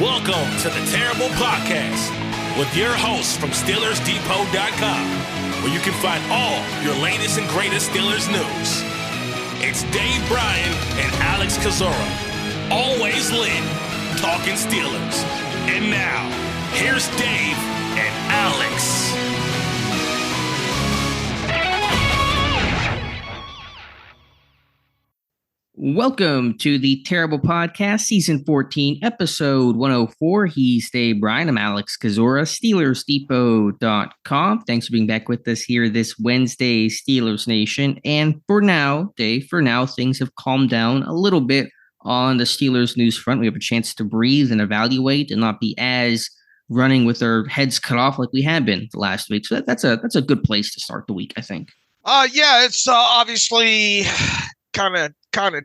Welcome to the Terrible Podcast with your hosts from SteelersDepot.com, where you can find all your latest and greatest Steelers news. It's Dave Bryan and Alex Kozora, always lit, talking Steelers. And now, here's Dave and Alex. Welcome to the Terrible Podcast, Season 14, Episode 104. He's Dave Bryan. I'm Alex Kozora, SteelersDepot.com. Thanks for being back with us here this Wednesday, Steelers Nation. And for now, Dave, things have calmed down a little bit on the Steelers news front. We have a chance to breathe and evaluate and not be as running with our heads cut off like we have been the last week. So that's a good place to start the week, I think. It's obviously kind of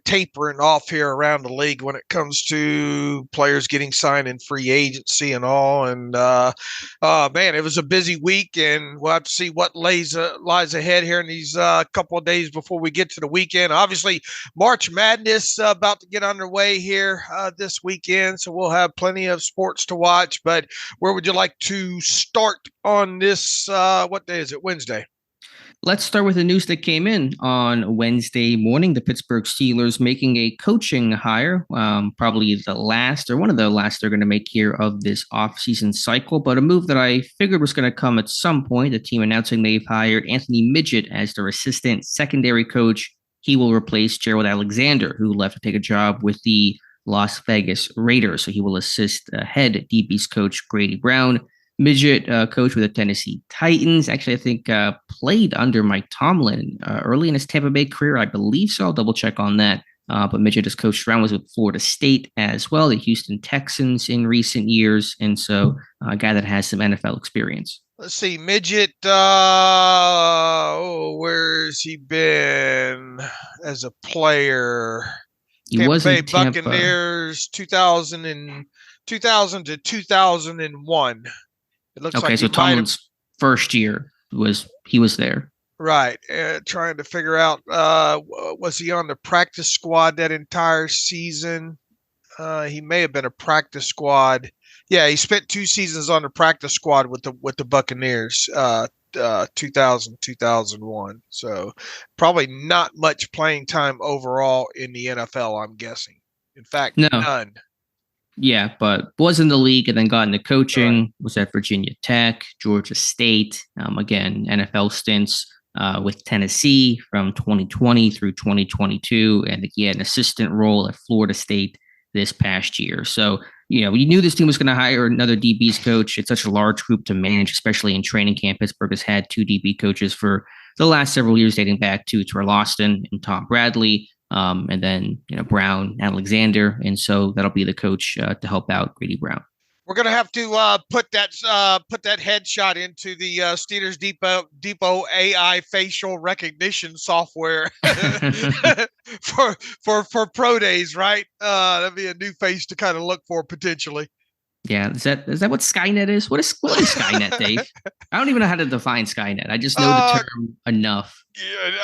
tapering off here around the league when it comes to players getting signed in free agency and all. And man, it was a busy week, and we'll have to see what lies ahead here in these couple of days before we get to the weekend. Obviously, March Madness about to get underway here this weekend, so we'll have plenty of sports to watch. But where would you like to start on this? What day is it? Wednesday. Let's start with the news that came in on Wednesday morning. The Pittsburgh Steelers making a coaching hire, probably the last or one of the last they're going to make here of this offseason cycle, but a move that I figured was going to come at some point. The team announcing they've hired Anthony Midget as their assistant secondary coach. He will replace Gerald Alexander, who left to take a job with the Las Vegas Raiders. So he will assist head DB's coach Grady Brown. Midget, coach with the Tennessee Titans, actually, I think played under Mike Tomlin early in his Tampa Bay career. I believe so. I'll double check on that. But Midget has coached around, was with Florida State as well, the Houston Texans in recent years. And so a guy that has some NFL experience. Let's see, Midget, where's he been as a player? He was in Tampa. Buccaneers, 2000 to 2001. It looks okay, like so Tomlin's first year was there. Right. Trying to figure out, was he on the practice squad that entire season? He may have been a practice squad. Yeah, he spent 2 seasons on the practice squad with the Buccaneers, 2000, 2001. So probably not much playing time overall in the NFL, I'm guessing. In fact, none. Yeah, but was in the league and then got into coaching, right. Was at Virginia Tech, Georgia State, again, NFL stints with Tennessee from 2020 through 2022, and he had an assistant role at Florida State this past year. So, you knew this team was going to hire another DB's coach. It's such a large group to manage, especially in training camp. Pittsburgh has had 2 DB coaches for the last several years, dating back to Terrell Austin and Tom Bradley. And then, Brown, Alexander. And so that'll be the coach to help out Grady Brown. We're going to have to put that headshot into the Steelers Depot AI facial recognition software for pro days, right? That'd be a new face to kind of look for potentially. Yeah, is that what Skynet is? What is Skynet, Dave? I don't even know how to define Skynet. I just know the term enough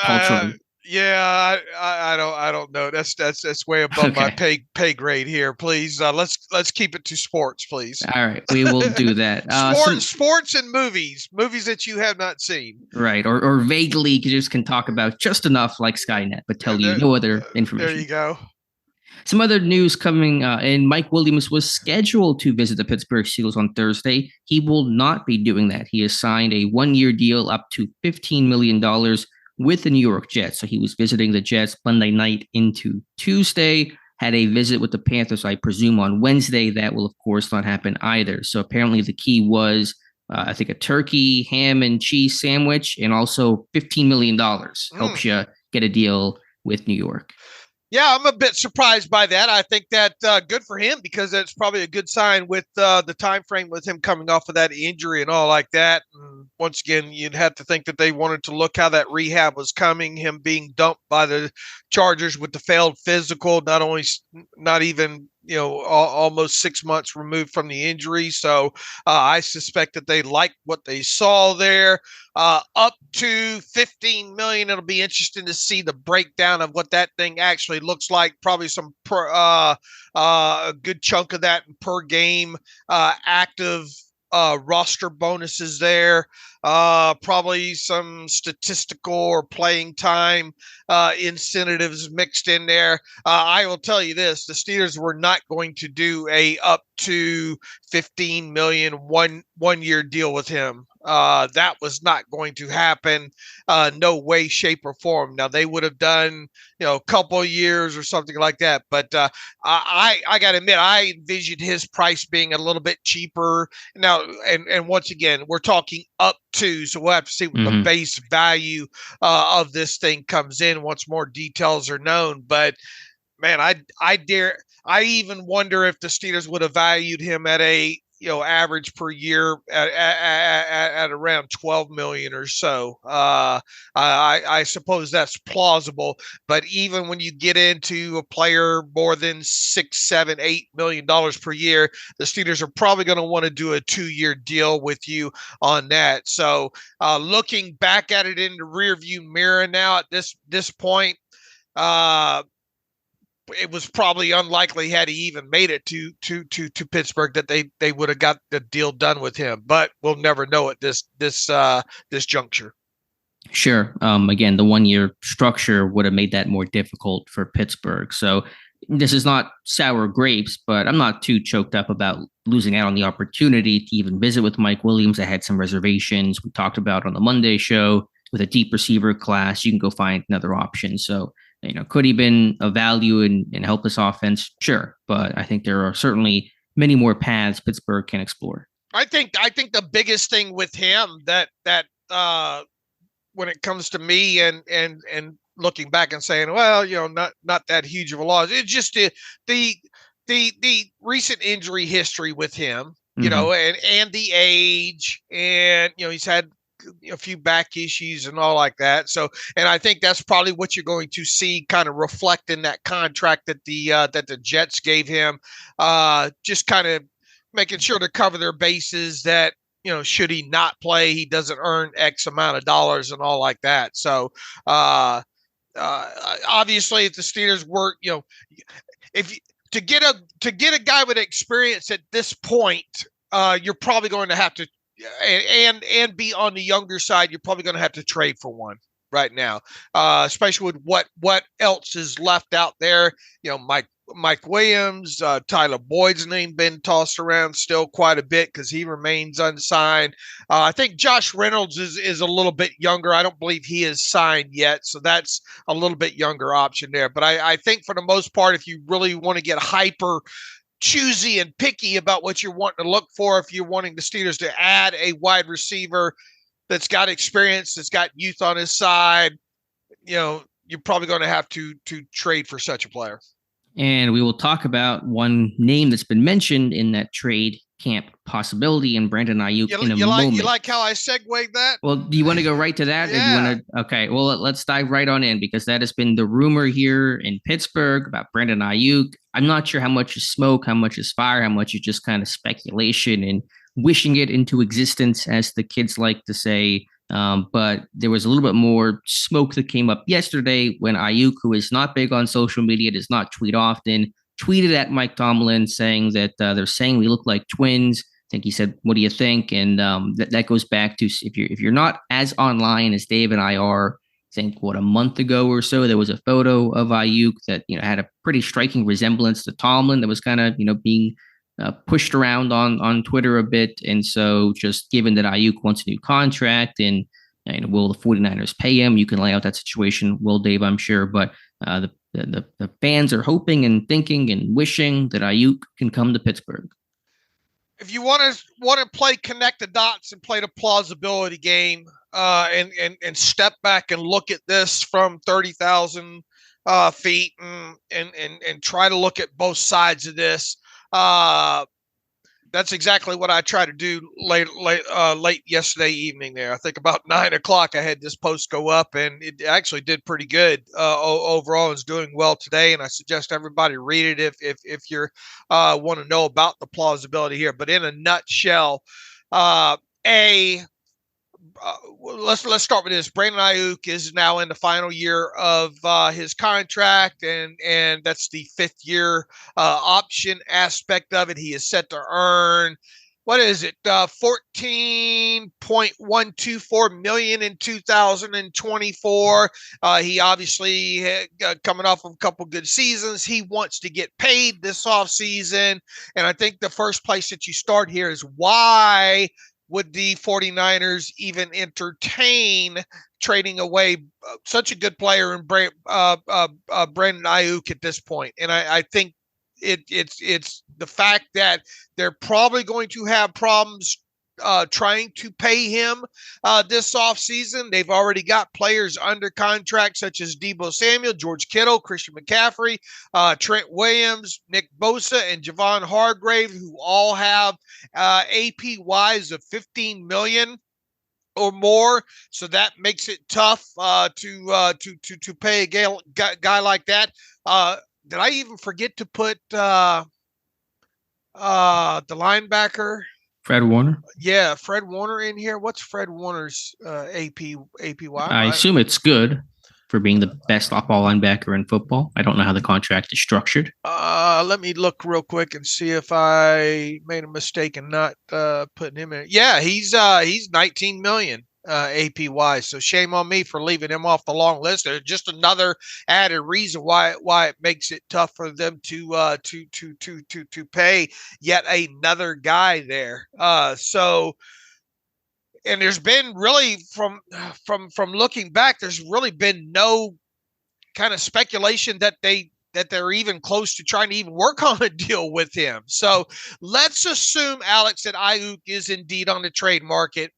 culturally. Yeah, I don't know. That's way above my pay grade here. Please, let's keep it to sports, please. All right, we will do that. Sports and movies that you have not seen. Right, or vaguely just can talk about just enough like Skynet, but tell you no other information. There you go. Some other news coming in. Mike Williams was scheduled to visit the Pittsburgh Steelers on Thursday. He will not be doing that. He has signed a 1-year deal up to $15 million with the New York Jets. So he was visiting the Jets Monday night into Tuesday, had a visit with the Panthers, I presume, on Wednesday. That will, of course, not happen either. So apparently the key was, I think, a turkey, ham, and cheese sandwich, and also $15 million helps you get a deal with New York. Yeah, I'm a bit surprised by that. I think that good for him, because that's probably a good sign with the time frame with him coming off of that injury and all like that. And once again, you'd have to think that they wanted to look how that rehab was coming, him being dumped by the Chargers with the failed physical, not even almost 6 months removed from the injury. So I suspect that they like what they saw there. Up to 15 million. It'll be interesting to see the breakdown of what that thing actually looks like. Probably some a good chunk of that per game active roster bonuses there. Probably some statistical or playing time incentives mixed in there. I will tell you this: the Steelers were not going to do a up to 15 million one year deal with him. That was not going to happen. No way, shape, or form. Now they would have done, a couple of years or something like that. But I got to admit, I envisioned his price being a little bit cheaper. Now, and once again, we're talking up to, so we'll have to see what the base value of this thing comes in once more details are known. But man, I even wonder if the Steelers would have valued him at a average per year at around 12 million or so. I suppose that's plausible, but even when you get into a player more than $6, $7, $8 million per year, the Steelers are probably going to want to do a 2-year deal with you on that. So looking back at it in the rearview mirror now at this point, it was probably unlikely had he even made it to Pittsburgh that they would have got the deal done with him. But we'll never know at this juncture. Sure. Again, the 1-year structure would have made that more difficult for Pittsburgh. So this is not sour grapes, but I'm not too choked up about losing out on the opportunity to even visit with Mike Williams. I had some reservations we talked about on the Monday show. With a deep receiver class, you can go find another option. So could he been a value and help this offense? Sure. But I think there are certainly many more paths Pittsburgh can explore. I think the biggest thing with him that when it comes to me and looking back and saying, well, not that huge of a loss. It's just the recent injury history with him, and the age, and he's had a few back issues and all like that. So, and I think that's probably what you're going to see kind of reflect in that contract that the Jets gave him, just kind of making sure to cover their bases that, should he not play, he doesn't earn X amount of dollars and all like that. So, obviously if the Steelers were, to get a guy with experience at this point, you're probably going to have to, and be on the younger side, you're probably going to have to trade for one right now, especially with what else is left out there. Mike Williams, Tyler Boyd's name been tossed around still quite a bit because he remains unsigned. I think Josh Reynolds is a little bit younger. I don't believe he is signed yet, so that's a little bit younger option there. But I think for the most part, if you really want to get hyper choosy and picky about what you're wanting to look for, if you're wanting the Steelers to add a wide receiver that's got experience, that's got youth on his side, you're probably going to have to trade for such a player. And we will talk about one name that's been mentioned in that trade camp possibility, and Brandon Aiyuk in a moment. You like how I segued that? Well, do you want to go right to that? Yeah. Or do you want to? Okay, well, let's dive right on in, because that has been the rumor here in Pittsburgh about Brandon Aiyuk. I'm not sure how much is smoke, how much is fire, how much is just kind of speculation and wishing it into existence, as the kids like to say. But there was a little bit more smoke that came up yesterday when Aiyuk, who is not big on social media, does not tweet often, tweeted at Mike Tomlin saying that they're saying we look like twins. I think he said, "What do you think?" And that goes back to if you're not as online as Dave and I are. I think a month ago or so, there was a photo of Aiyuk that had a pretty striking resemblance to Tomlin that was kind of being pushed around on Twitter a bit. And so just given that Aiyuk wants a new contract and will the 49ers pay him, you can lay out that situation. Will, Dave, I'm sure. But the fans are hoping and thinking and wishing that Aiyuk can come to Pittsburgh. If you want to play connect the dots and play the plausibility game, and step back and look at this from 30,000 feet and try to look at both sides of this, That's exactly what I tried to do late yesterday evening there. I think about 9 o'clock I had this post go up, and it actually did pretty good overall. It's doing well today, and I suggest everybody read it if you want to know about the plausibility here. But in a nutshell, a let's start with this. Brandon Aiyuk is now in the final year of his contract, and that's the 5th year option aspect of it. He is set to earn, what is it, $14.124 million in 2024. He obviously coming off of a couple good seasons. He wants to get paid this offseason, and I think the first place that you start here is why would the 49ers even entertain trading away such a good player in Brandon Aiyuk at this point? And I think it's the fact that they're probably going to have problems trying to pay him this offseason. They've already got players under contract such as Deebo Samuel, George Kittle, Christian McCaffrey, Trent Williams, Nick Bosa, and Javon Hargrave, who all have APYs of $15 million or more. So that makes it tough to pay a guy like that. Did I even forget to put the linebacker? Fred Warner? Yeah, Fred Warner in here. What's Fred Warner's APY? I assume it's good for being the best off-ball linebacker in football. I don't know how the contract is structured. Let me look real quick and see if I made a mistake in not putting him in. Yeah, he's $19 million APY. So shame on me for leaving him off the long list. There's just another added reason why it makes it tough for them to pay yet another guy there. And there's been really from looking back, there's really been no kind of speculation that they're even close to trying to even work on a deal with him. So let's assume, Alex, that Aiyuk is indeed on the trade market.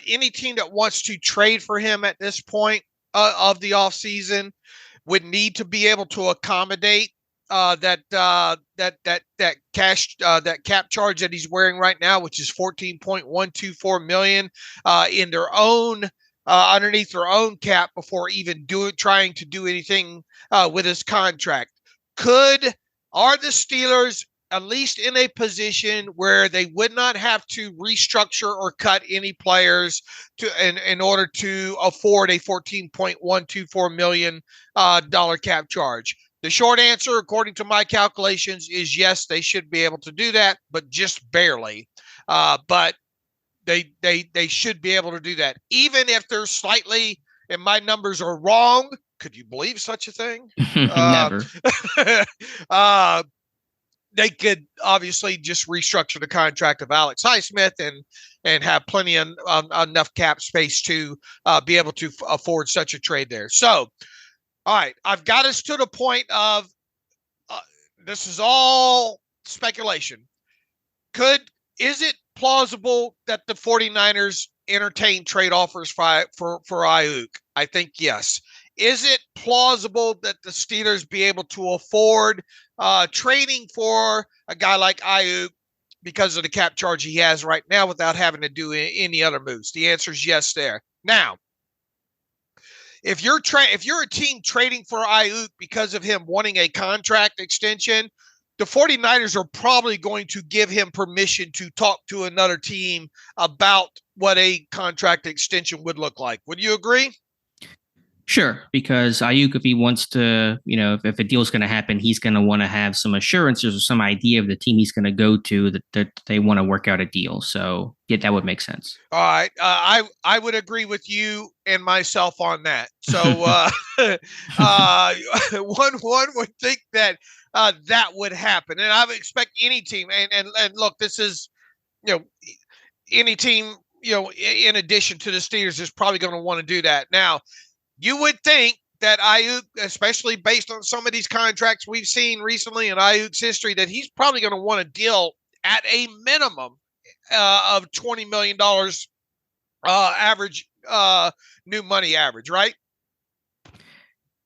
Any team that wants to trade for him at this point of the offseason would need to be able to accommodate that cap charge that he's wearing right now, which is $14.124 million in their own underneath their own cap before even trying to do anything with his contract. Are the Steelers at least in a position where they would not have to restructure or cut any players in order to afford a $14.124 million cap charge? The short answer, according to my calculations, is yes, they should be able to do that, but just barely. But they should be able to do that, even if they're slightly, and my numbers are wrong. Could you believe such a thing? Never. They could obviously just restructure the contract of Alex Highsmith and have plenty of enough cap space to be able to afford such a trade there. So, all right, I've got us to the point of this is all speculation. Is it plausible that the 49ers entertain trade offers for Aiyuk? I think yes. Is it plausible that the Steelers be able to afford trading for a guy like Aiyuk because of the cap charge he has right now without having to do any other moves? The answer is yes there. Now, if you're a team trading for Aiyuk because of him wanting a contract extension, the 49ers are probably going to give him permission to talk to another team about what a contract extension would look like. Would you agree? Sure, because Aiyuk, if he wants to, if a deal is going to happen, he's going to want to have some assurances or some idea of the team he's going to go to that they want to work out a deal. So, yeah, that would make sense. All right. I would agree with you and myself on that. So, one would think that that would happen. And I would expect any team, and look, this is, any team, in addition to the Steelers is probably going to want to do that. Now, you would think that Aiyuk, especially based on some of these contracts we've seen recently in Aiyuk's history, that he's probably going to want a deal at a minimum of $20 million average, new money average, right?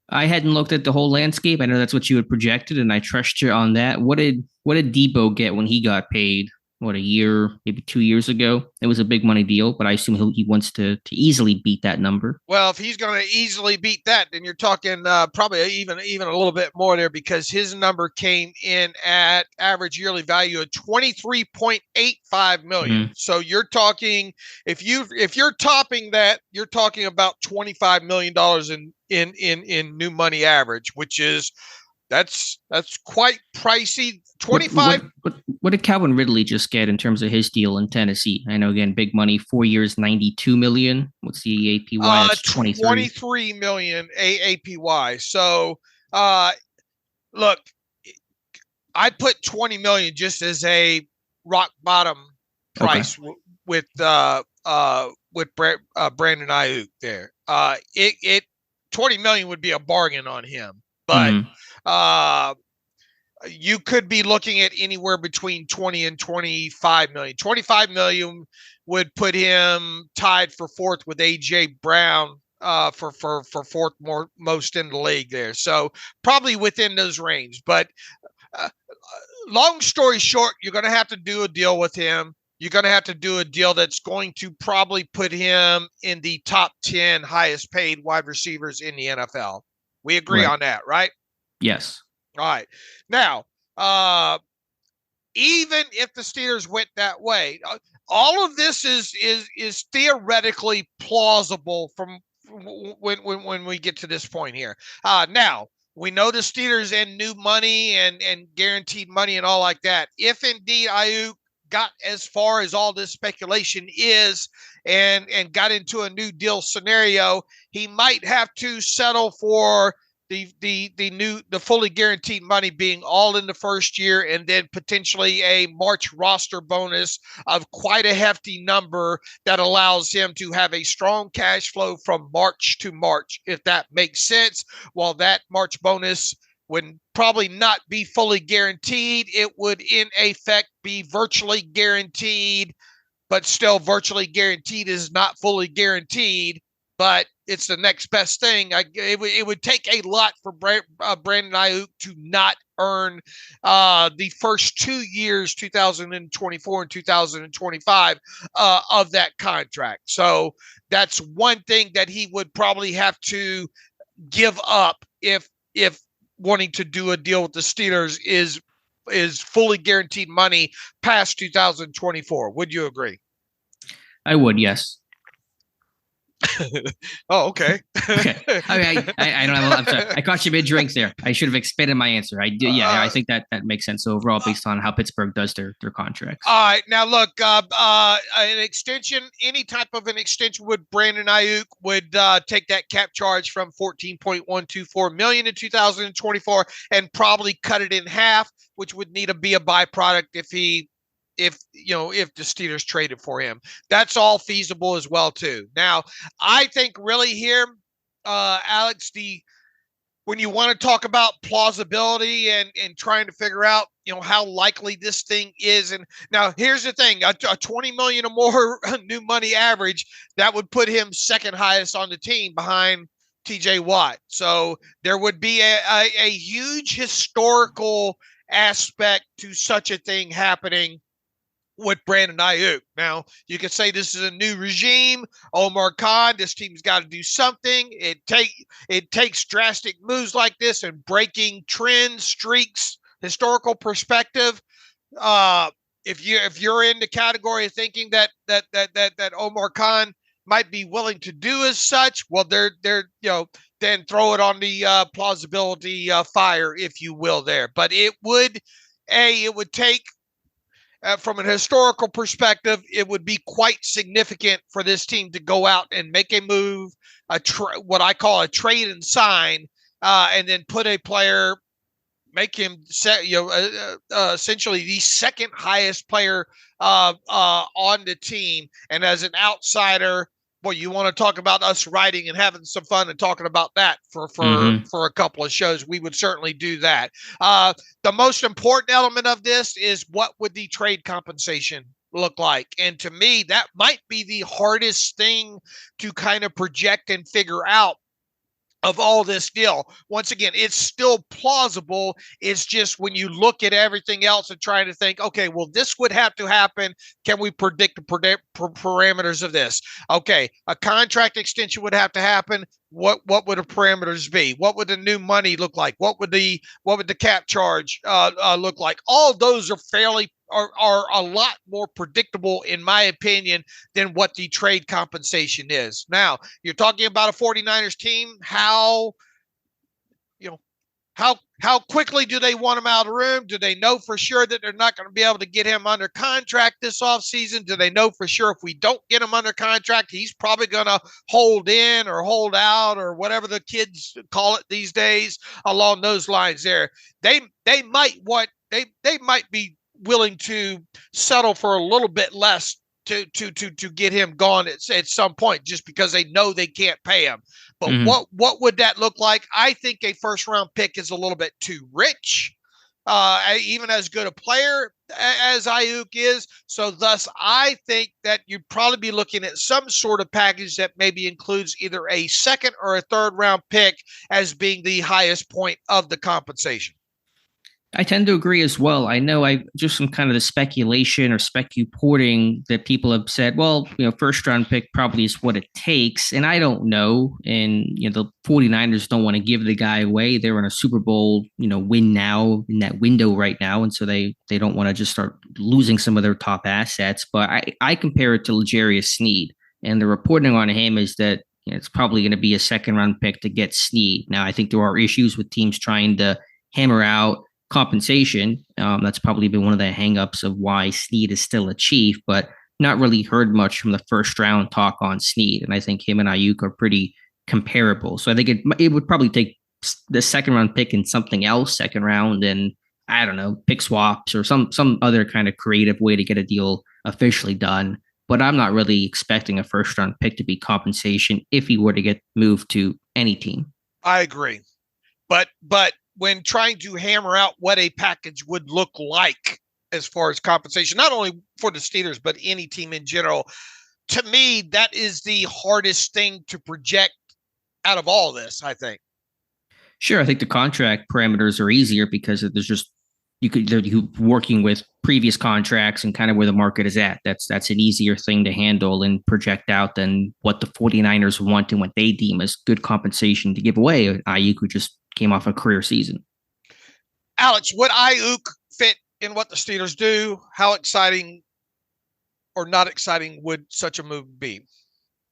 I hadn't looked at the whole landscape. I know that's what you had projected, and I trust you on that. What did Deebo get when he got paid a year, maybe 2 years ago. It was a big money deal, but I assume he wants to easily beat that number. Well, if he's going to easily beat that, then you're talking probably even a little bit more there, because his number came in at average yearly value of $23.85 million. Mm-hmm. So you're talking, if you're topping that, you're talking about $25 million in new money average, which is that's quite pricey. 25. What did Calvin Ridley just get in terms of his deal in Tennessee? I know, again, big money, 4 years, $92 million. What's the APY? That's 23 million APY. So, look, I put 20 million just as a rock bottom price with Brandon Aiyuk there. It 20 million would be a bargain on him, but you could be looking at anywhere between 20 and 25 million. 25 million would put him tied for fourth with AJ Brown for fourth most in the league there. So probably within those range. But long story short, you're going to have to do a deal with him. You're going to have to do a deal that's going to probably put him in the top 10 highest paid wide receivers in the NFL. We agree on that, right? Yes. All right. Now, even if the Steelers went that way, all of this is theoretically plausible from when we get to this point here. Now, we know the Steelers and new money and guaranteed money and all like that. If indeed Aiyuk got as far as all this speculation is and got into a new deal scenario, he might have to settle for the fully guaranteed money being all in the first year, and then potentially a March roster bonus of quite a hefty number that allows him to have a strong cash flow from March to March, if that makes sense. While that March bonus would probably not be fully guaranteed, it would in effect be virtually guaranteed, but still virtually guaranteed is not fully guaranteed. But it's the next best thing. It would take a lot for Brandon Aiyuk to not earn the first 2 years, 2024 and 2025, of that contract. So that's one thing that he would probably have to give up if wanting to do a deal with the Steelers is fully guaranteed money past 2024. Would you agree? I would, yes. Oh, okay. Okay. I don't have. I'm sorry. I caught you mid drinks there. I should have expanded my answer. I do. Yeah, I think that makes sense overall based on how Pittsburgh does their contracts. All right. Now look, an extension, any type of an extension with Brandon Aiyuk would take that cap charge from $14.124 million in 2024 and probably cut it in half, which would need to be a byproduct if the Steelers traded for him. That's all feasible as well too. Now, I think really here, Alex, when you want to talk about plausibility and trying to figure out, how likely this thing is. And now here's the thing, a 20 million or more new money average, that would put him second highest on the team behind TJ Watt. So there would be a huge historical aspect to such a thing happening with Brandon Aiyuk. Now, you could say this is a new regime. Omar Khan, this team's got to do something. It takes drastic moves like this and breaking trends, streaks, historical perspective. If you're in the category of thinking that Omar Khan might be willing to do as such, well, they're then throw it on the plausibility fire, if you will, there. But it would take. From an historical perspective, it would be quite significant for this team to go out and make a move, what I call a trade and sign, and then put a player, make him essentially the second highest player on the team. And as an outsider, well, you want to talk about us writing and having some fun and talking about that for a couple of shows, we would certainly do that. The most important element of this is what would the trade compensation look like? And to me, that might be the hardest thing to kind of project and figure out. of all this deal. Once again, it's still plausible. It's just when you look at everything else and trying to think, okay, well, this would have to happen. Can we predict the parameters of this? Okay, a contract extension would have to happen. What would the parameters be? What would the new money look like? What would the cap charge look like? All those are a lot more predictable, in my opinion, than what the trade compensation is. Now, you're talking about a 49ers team. How quickly do they want him out of the room? Do they know for sure that they're not going to be able to get him under contract this offseason? Do they know for sure if we don't get him under contract, he's probably going to hold in or hold out or whatever the kids call it these days along those lines there? They might be willing to settle for a little bit less to get him gone at some point, just because they know they can't pay him. But what would that look like? I think a first round pick is a little bit too rich, even as good a player as Aiyuk is. So thus, I think that you'd probably be looking at some sort of package that maybe includes either a second or a third round pick as being the highest point of the compensation. I tend to agree as well. I know I just some kind of the speculation or specuporting that people have said, well, first round pick probably is what it takes. And I don't know. And, the 49ers don't want to give the guy away. They're in a Super Bowl, win now in that window right now. And so they don't want to just start losing some of their top assets. But I compare it to L'Jarius Sneed. And the reporting on him is that it's probably going to be a second round pick to get Sneed. Now, I think there are issues with teams trying to hammer out compensation. That's probably been one of the hangups of why Sneed is still a Chief, but not really heard much from the first round talk on Sneed. And I think him and Aiyuk are pretty comparable. So I think it would probably take the second round pick in something else, second round, and I don't know, pick swaps or some other kind of creative way to get a deal officially done. But I'm not really expecting a first round pick to be compensation if he were to get moved to any team. I agree. But when trying to hammer out what a package would look like as far as compensation, not only for the Steelers, but any team in general, to me, that is the hardest thing to project out of all this, I think. Sure. I think the contract parameters are easier because there's just, you working with previous contracts and kind of where the market is at. That's an easier thing to handle and project out than what the 49ers want and what they deem as good compensation to give away. Aiyuk, who just came off a career season. Alex, would Aiyuk fit in what the Steelers do? How exciting or not exciting would such a move be?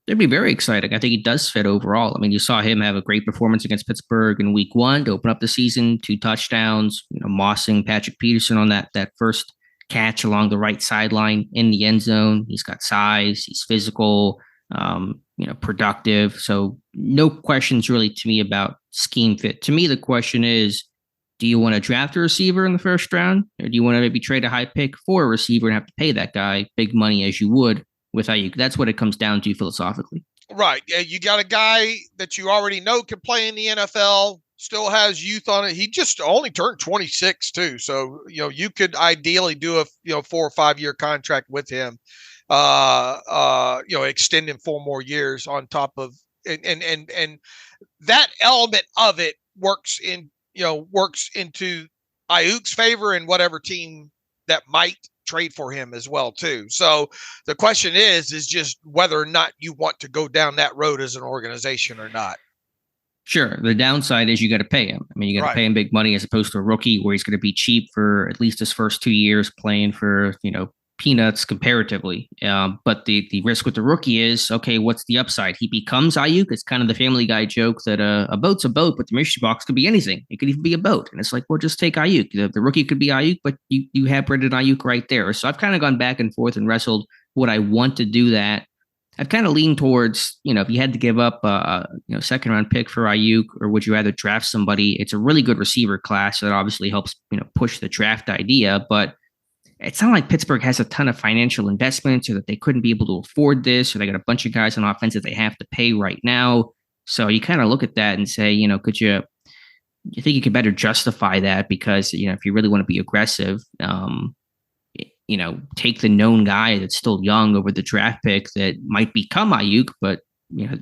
It'd be very exciting. I think he does fit overall. I mean, you saw him have a great performance against Pittsburgh in week 1 to open up the season, 2 touchdowns, mossing Patrick Peterson on that first catch along the right sideline in the end zone. He's got size, he's physical, productive. So no questions really to me about scheme fit. To me, the question is, do you want to draft a receiver in the first round, or do you want to maybe trade a high pick for a receiver and have to pay that guy big money as you would with Aiyuk? That's what it comes down to philosophically. Right. You got a guy that you already know can play in the NFL, still has youth on it. He just only turned 26 too. So, you could ideally do a 4 or 5 year contract with him. Extend him 4 more years on top of, and that element of it works into Aiyuk's favor and whatever team that might trade for him as well too. So the question is just whether or not you want to go down that road as an organization or not. Sure. The downside is you got to pay him. I mean, you got to pay him big money as opposed to a rookie where he's going to be cheap for at least his first 2 years playing for, peanuts comparatively. But the risk with the rookie is, okay, what's the upside? He becomes Aiyuk. It's kind of the Family Guy joke that a boat's a boat, but the mystery box could be anything. It could even be a boat. And it's like, well, just take Aiyuk. The rookie could be Aiyuk, but you have Brandon Aiyuk right there. So I've kind of gone back and forth and wrestled. Would I want to do that? I've kind of leaned towards, if you had to give up a second round pick for Aiyuk, or would you rather draft somebody? It's a really good receiver class that obviously helps, push the draft idea, but it's not like Pittsburgh has a ton of financial investments or that they couldn't be able to afford this, or they got a bunch of guys on offense that they have to pay right now. So you kind of look at that and say, you think you could better justify that because, if you really want to be aggressive, take the known guy that's still young over the draft pick that might become Aiyuk, but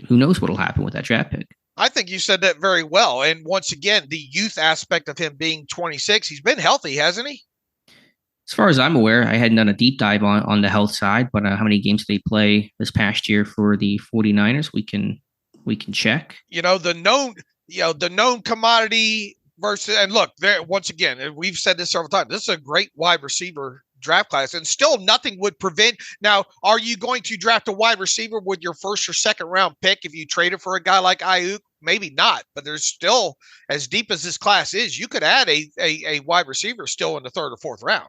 who knows what'll happen with that draft pick. I think you said that very well. And once again, the youth aspect of him being 26, he's been healthy, hasn't he? As far as I'm aware, I hadn't done a deep dive on the health side, but how many games did they play this past year for the 49ers? We can check. The known commodity versus, and look, there once again, and we've said this several times, this is a great wide receiver draft class, and still nothing would prevent. Now, are you going to draft a wide receiver with your first or second round pick if you trade it for a guy like Aiyuk? Maybe not, but there's still, as deep as this class is, you could add a wide receiver still in the third or fourth round.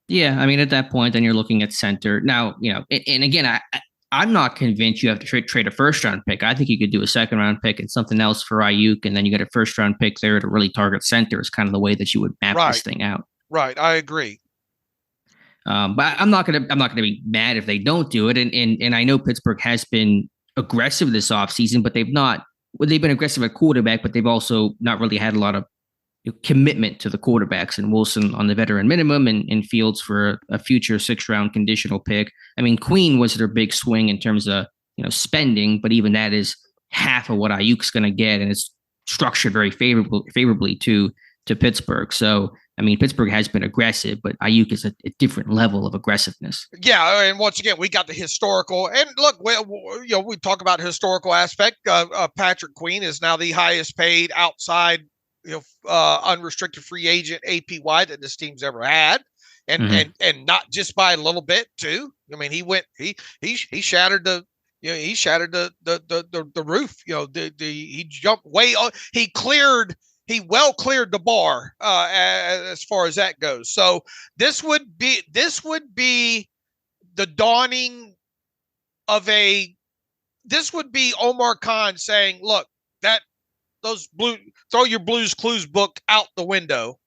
Yeah, I mean, at that point, then you're looking at center. Now, and again, I'm not convinced you have to trade a first round pick. I think you could do a second round pick and something else for Aiyuk, and then you get a first round pick there to really target center. Is kind of the way that you would map this thing out. Right, I agree. But I'm not gonna be mad if they don't do it. And I know Pittsburgh has been aggressive this offseason, but they've been aggressive at quarterback, but they've also not really had a lot of commitment to the quarterbacks, and Wilson on the veteran minimum, and Fields for a future 6th round conditional pick. I mean, Queen was their big swing in terms of spending, but even that is half of what Aiyuk's going to get, and it's structured very favorably to Pittsburgh. So I mean, Pittsburgh has been aggressive, but Aiyuk is a different level of aggressiveness. Yeah, and once again, we got the historical. And look, we talk about historical aspect. Patrick Queen is now the highest paid outside, unrestricted free agent APY that this team's ever had, and not just by a little bit too. I mean, he shattered the roof. He jumped way. He well cleared the bar as far as that goes. So this would be the dawning of this would be Omar Khan saying, look, throw your Blues Clues book out the window,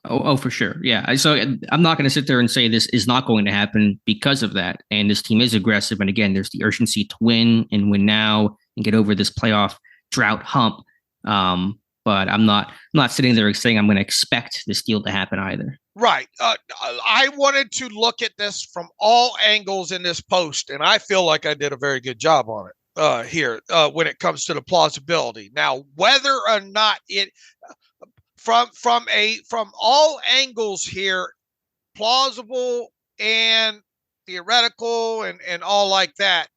Oh, for sure. Yeah. So I'm not going to sit there and say this is not going to happen because of that. And this team is aggressive. And again, there's the urgency to win and win now and get over this playoff drought hump. But I'm not sitting there saying I'm going to expect this deal to happen either. Right. I wanted to look at this from all angles in this post, and I feel like I did a very good job on it here when it comes to the plausibility. Now, whether or not it from all angles here, plausible and theoretical and all like that,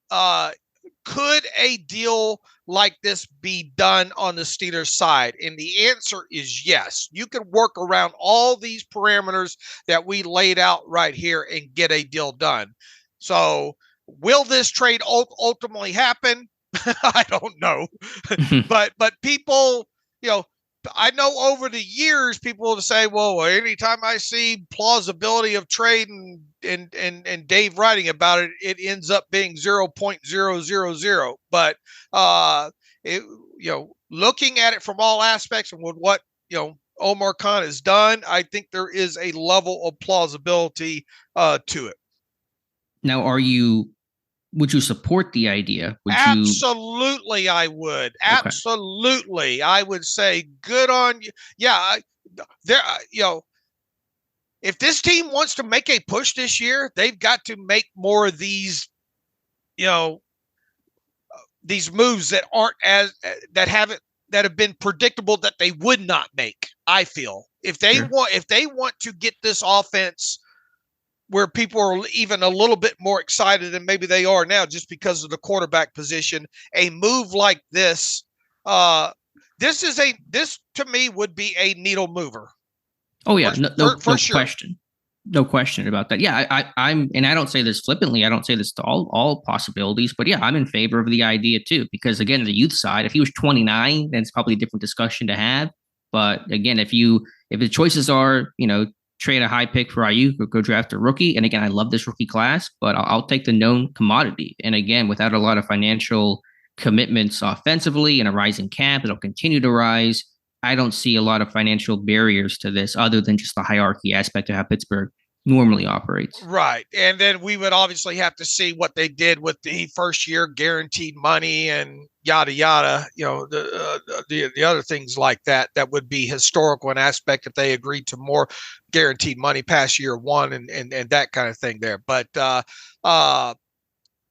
could a deal like this be done on the Steelers side? And the answer is yes. You can work around all these parameters that we laid out right here and get a deal done. So will this trade ultimately happen? I don't know. but people, I know over the years, people will say, well, anytime I see plausibility of trade and Dave writing about it, it ends up being 0.000. But, looking at it from all aspects and with what, Omar Khan has done, I think there is a level of plausibility to it. Now, would you support the idea? Absolutely, I would. Okay. Absolutely. I would say good on you. Yeah. If this team wants to make a push this year, they've got to make more of these, these moves that aren't that have been predictable that they would not make. I feel if they want to get this offense where people are even a little bit more excited than maybe they are now just because of the quarterback position, a move like this, this to me would be a needle mover. Oh yeah, no sure. Question. No question about that. Yeah, I'm, and I don't say this flippantly. I don't say this to all possibilities, but yeah, I'm in favor of the idea too. Because again, the youth side, if he was 29, then it's probably a different discussion to have. But again, if the choices are, trade a high pick for Aiyuk or go draft a rookie. And again, I love this rookie class, but I'll take the known commodity. And again, without a lot of financial commitments offensively and a rising cap, it'll continue to rise. I don't see a lot of financial barriers to this other than just the hierarchy aspect of how Pittsburgh normally operates. Right. And then we would obviously have to see what they did with the first year guaranteed money and yada, yada, the other things like that would be historical in aspect if they agreed to more guaranteed money past year one and that kind of thing there. But at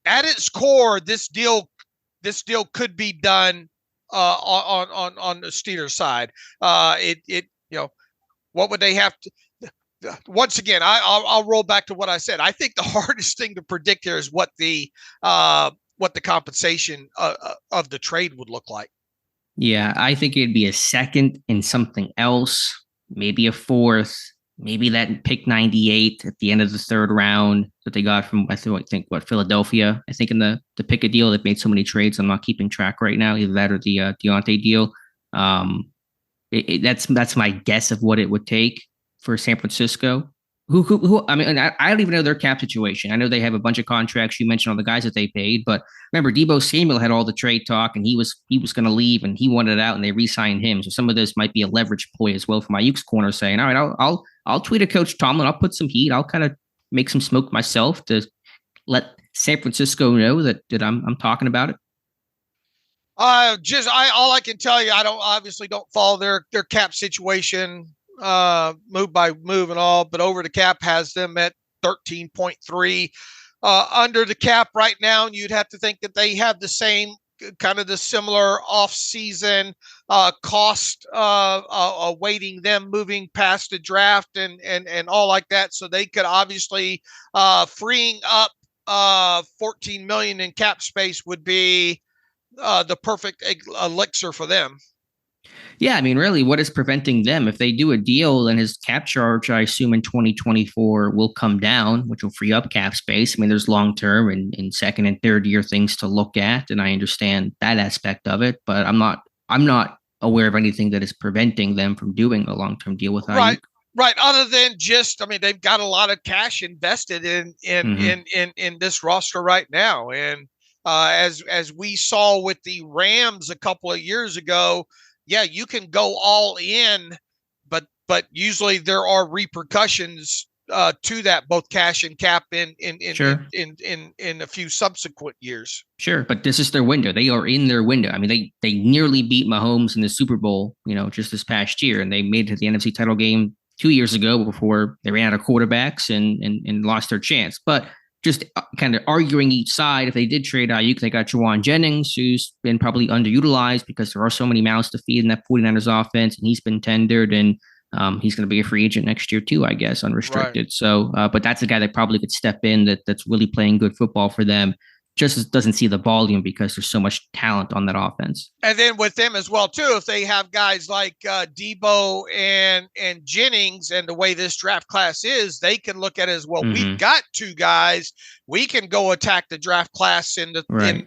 its core, this deal could be done on the Steelers side. What would they have to? Once again, I'll roll back to what I said. I think the hardest thing to predict here is what the compensation of the trade would look like. Yeah, I think it'd be a second and something else, maybe a fourth, maybe that pick 98 at the end of the third round that they got from, I think Philadelphia. I think in the Pickett deal, they've made so many trades, I'm not keeping track right now, either that or the Deontay deal. That's my guess of what it would take for San Francisco. Who I mean, I don't even know their cap situation. I know they have a bunch of contracts. You mentioned all the guys that they paid, but remember, Deebo Samuel had all the trade talk, and he was going to leave, and he wanted out, and they re-signed him. So some of this might be a leverage play as well from Aiyuk's corner, saying, "All right, I'll tweet at Coach Tomlin. I'll put some heat. I'll kind of make some smoke myself to let San Francisco know that I'm talking about it." All I can tell you, I don't follow their cap situation move by move and all, but over the cap has them at 13.3 under the cap right now, and you'd have to think that they have the same kind of the similar off-season cost awaiting them moving past the draft and all like that. So they could obviously freeing up $14 million in cap space would be the perfect elixir for them. Yeah, I mean, really, what is preventing them? If they do a deal, then his cap charge, I assume in 2024, will come down, which will free up cap space. I mean, there's long-term and second and third year things to look at, and I understand that aspect of it, but I'm not aware of anything that is preventing them from doing a long-term deal with Aiyuk. Right. Other than they've got a lot of cash invested in this roster right now, and as we saw with the Rams a couple of years ago. Yeah, you can go all in, but usually there are repercussions to that, both cash and cap in a few subsequent years. Sure, but this is their window. They are in their window. I mean, they nearly beat Mahomes in the Super Bowl, just this past year, and they made it to the NFC title game 2 years ago before they ran out of quarterbacks and lost their chance. But just kind of arguing each side. If they did trade Aiyuk, they got Juwan Jennings, who's been probably underutilized because there are so many mouths to feed in that 49ers offense, and he's been tendered, and he's going to be a free agent next year too, I guess, unrestricted. Right. So, but that's a guy that probably could step in that's really playing good football for them. Just doesn't see the volume because there's so much talent on that offense. And then with them as well, too, if they have guys like Deebo and Jennings, and the way this draft class is, they can look at it as well. We've got two guys. We can go attack the draft class in the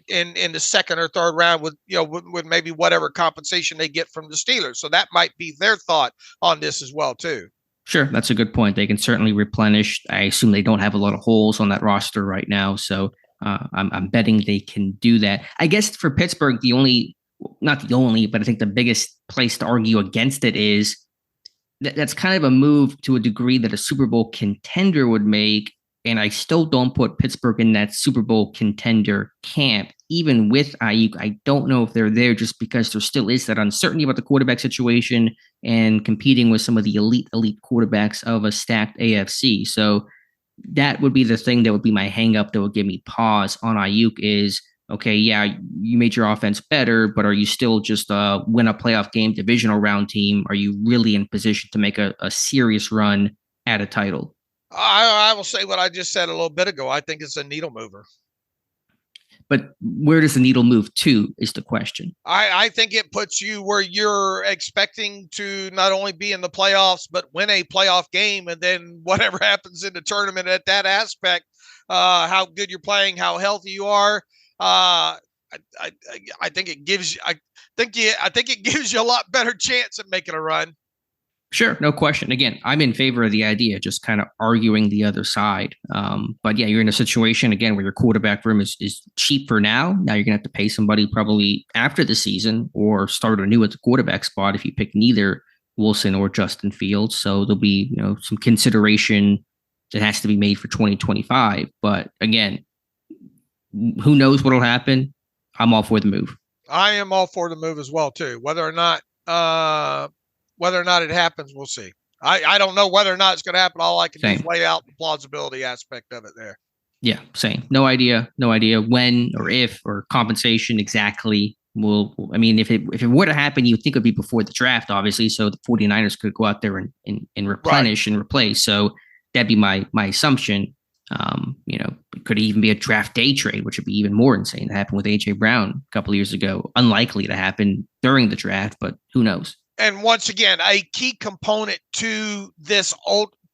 in the second or third round with with maybe whatever compensation they get from the Steelers. So that might be their thought on this as well, too. Sure, that's a good point. They can certainly replenish. I assume they don't have a lot of holes on that roster right now, so. I'm betting they can do that. I guess for Pittsburgh, not the only, but I think the biggest place to argue against it is that's kind of a move to a degree that a Super Bowl contender would make. And I still don't put Pittsburgh in that Super Bowl contender camp. Even with Aiyuk, I don't know if they're there just because there still is that uncertainty about the quarterback situation and competing with some of the elite quarterbacks of a stacked AFC. So that would be the thing that would be my hang up that would give me pause on Aiyuk is, okay, yeah, you made your offense better, but are you still just win a playoff game, divisional round team? Are you really in position to make a serious run at a title? I will say what I just said a little bit ago. I think it's a needle mover. But where does the needle move to is the question. I think it puts you where you're expecting to not only be in the playoffs, but win a playoff game. And then whatever happens in the tournament at that aspect, how good you're playing, how healthy you are. I think it gives you a lot better chance at making a run. Sure, no question. Again, I'm in favor of the idea, just kind of arguing the other side. But yeah, you're in a situation, again, where your quarterback room is cheap for now. Now you're going to have to pay somebody probably after the season or start anew at the quarterback spot if you pick neither Wilson or Justin Fields. So there'll be some consideration that has to be made for 2025. But again, who knows what will happen? I'm all for the move. I am all for the move as well, too. Whether or not it happens, we'll see. I don't know whether or not it's going to happen. All I can do is lay out the plausibility aspect of it there. Yeah, same. No idea when or if or compensation exactly. I mean, if it were to happen, you would think it would be before the draft, obviously, so the 49ers could go out there and replenish and replace. So that'd be my assumption. It could even be a draft day trade, which would be even more insane to happen with AJ Brown a couple of years ago. Unlikely to happen during the draft, but who knows? And once again, a key component to this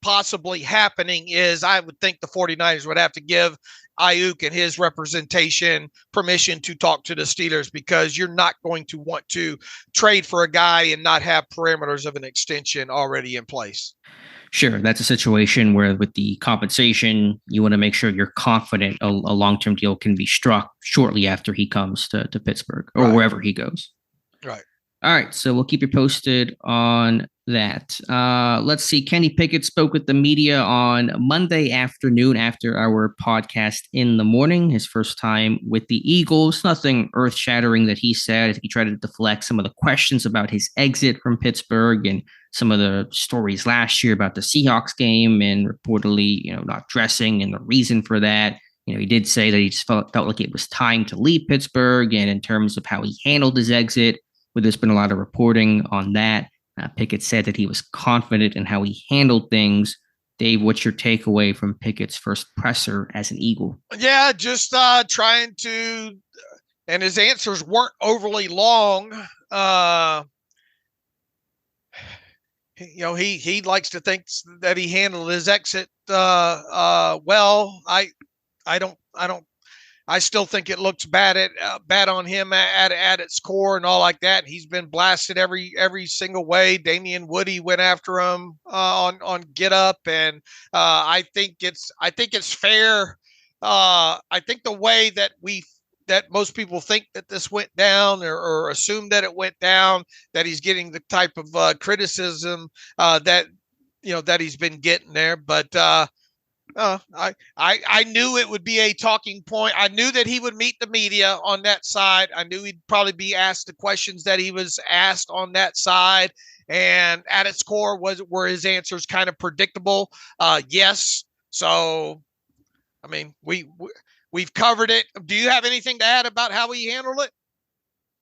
possibly happening is I would think the 49ers would have to give Aiyuk and his representation permission to talk to the Steelers, because you're not going to want to trade for a guy and not have parameters of an extension already in place. Sure, that's a situation where with the compensation, you want to make sure you're confident a long-term deal can be struck shortly after he comes to Pittsburgh or wherever he goes. Right. All right, so we'll keep you posted on that. Let's see. Kenny Pickett spoke with the media on Monday afternoon after our podcast in the morning, his first time with the Eagles. Nothing earth-shattering that he said. I think he tried to deflect some of the questions about his exit from Pittsburgh and some of the stories last year about the Seahawks game and reportedly, not dressing and the reason for that. He did say that he just felt like it was time to leave Pittsburgh, and in terms of how he handled his exit, where there's been a lot of reporting on that. Pickett said that he was confident in how he handled things. Dave, what's your takeaway from Pickett's first presser as an Eagle? Yeah, just trying to, and his answers weren't overly long. He likes to think that he handled his exit well. I still think it looks bad on him at its core and all like that. He's been blasted every single way. Damian Woody went after him on Get Up, and I think it's fair. I think the way that most people think that this went down or assume that it went down, that he's getting the type of criticism that he's been getting there, but. I knew it would be a talking point. I knew that he would meet the media on that side. I knew he'd probably be asked the questions that he was asked on that side. And at its core were his answers kind of predictable? Yes. So, I mean, we've covered it. Do you have anything to add about how he handled it?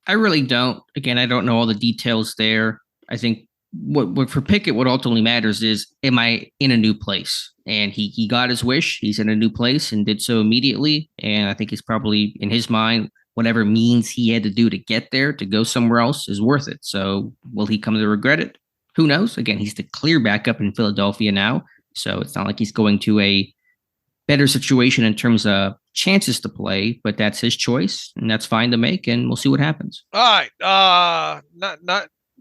I really don't. Again, I don't know all the details there. I think what for Pickett, what ultimately matters is, am I in a new place? And he got his wish. He's in a new place and did so immediately. And I think he's probably, in his mind, whatever means he had to do to get there, to go somewhere else, is worth it. So will he come to regret it? Who knows? Again, he's the clear backup in Philadelphia now. So it's not like he's going to a better situation in terms of chances to play, but that's his choice and that's fine to make. And we'll see what happens. All right.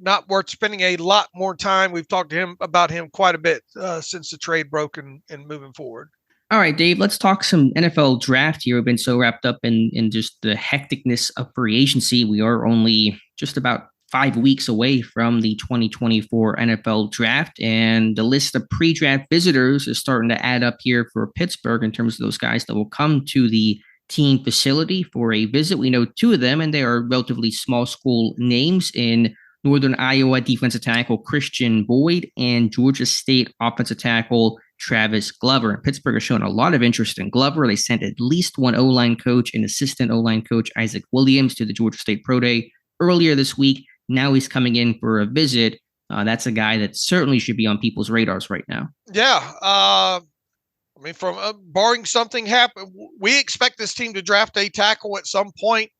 Not worth spending a lot more time. We've talked to him about him quite a bit since the trade broke and moving forward. All right, Dave, let's talk some NFL draft here. We've been so wrapped up in just the hecticness of free agency. We are only just about 5 weeks away from the 2024 NFL draft, and the list of pre-draft visitors is starting to add up here for Pittsburgh in terms of those guys that will come to the team facility for a visit. We know two of them, and they are relatively small school names in Northern Iowa defensive tackle Christian Boyd and Georgia State offensive tackle Travis Glover. And Pittsburgh has shown a lot of interest in Glover. They sent at least one O-line coach and assistant O-line coach Isaac Williams to the Georgia State Pro Day earlier this week. Now he's coming in for a visit. That's a guy that certainly should be on people's radars right now. Yeah. I mean, from barring something happen, we expect this team to draft a tackle at some point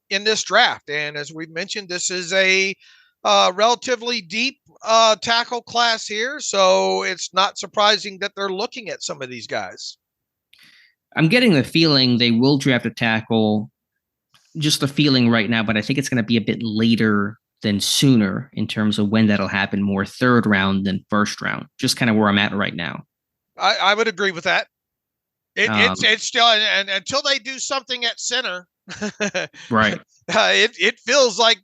in this draft. And as we've mentioned, this is a relatively deep tackle class here, so it's not surprising that they're looking at some of these guys. I'm getting the feeling they will draft a tackle, just the feeling right now, but I think it's going to be a bit later than sooner in terms of when that'll happen, more third round than first round, just kind of where I'm at right now. I would agree with that. It's still, and until they do something at center, right. It feels like,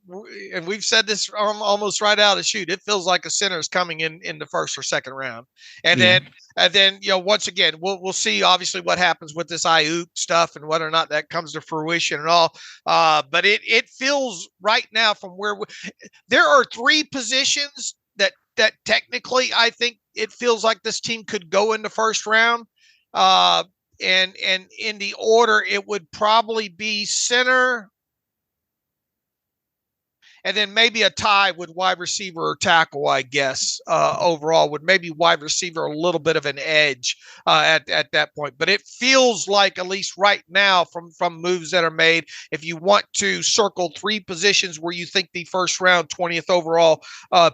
and we've said this almost right out of the chute, it feels like a center is coming in the first or second round. And then, once again, we'll see obviously what happens with this Aiyuk stuff and whether or not that comes to fruition and all. But it feels right now from where there are three positions that technically I think it feels like this team could go in the first round. And in the order, it would probably be center, and then maybe a tie with wide receiver or tackle, I guess, overall, with maybe wide receiver a little bit of an edge at that point. But it feels like, at least right now, from moves that are made, if you want to circle 3 positions where you think the first round 20th overall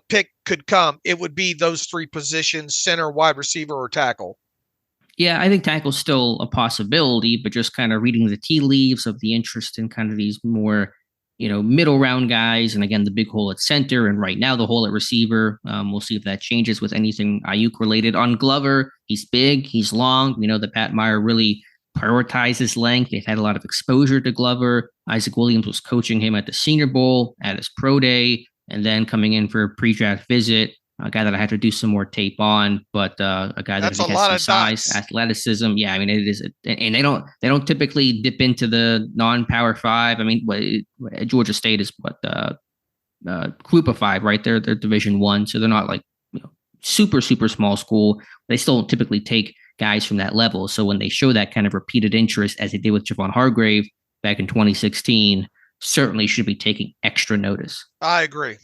pick could come, it would be those 3 positions: center, wide receiver, or tackle. Yeah, I think tackle's still a possibility, but just kind of reading the tea leaves of the interest in kind of these more, middle round guys. And again, the big hole at center, and right now the hole at receiver. We'll see if that changes with anything Aiyuk related. On Glover, he's big, he's long. We know that Pat Meyer really prioritizes length. They've had a lot of exposure to Glover. Isaac Williams was coaching him at the Senior Bowl, at his pro day, and then coming in for a pre-draft visit. A guy that I had to do some more tape on, but a guy that has some size, athleticism. Yeah, I mean, it is, and they don't typically dip into the non-power 5. I mean, Georgia State is group of 5, right? They're Division I, so they're not like super small school. They still typically take guys from that level. So when they show that kind of repeated interest, as they did with Javon Hargrave back in 2016, certainly should be taking extra notice. I agree.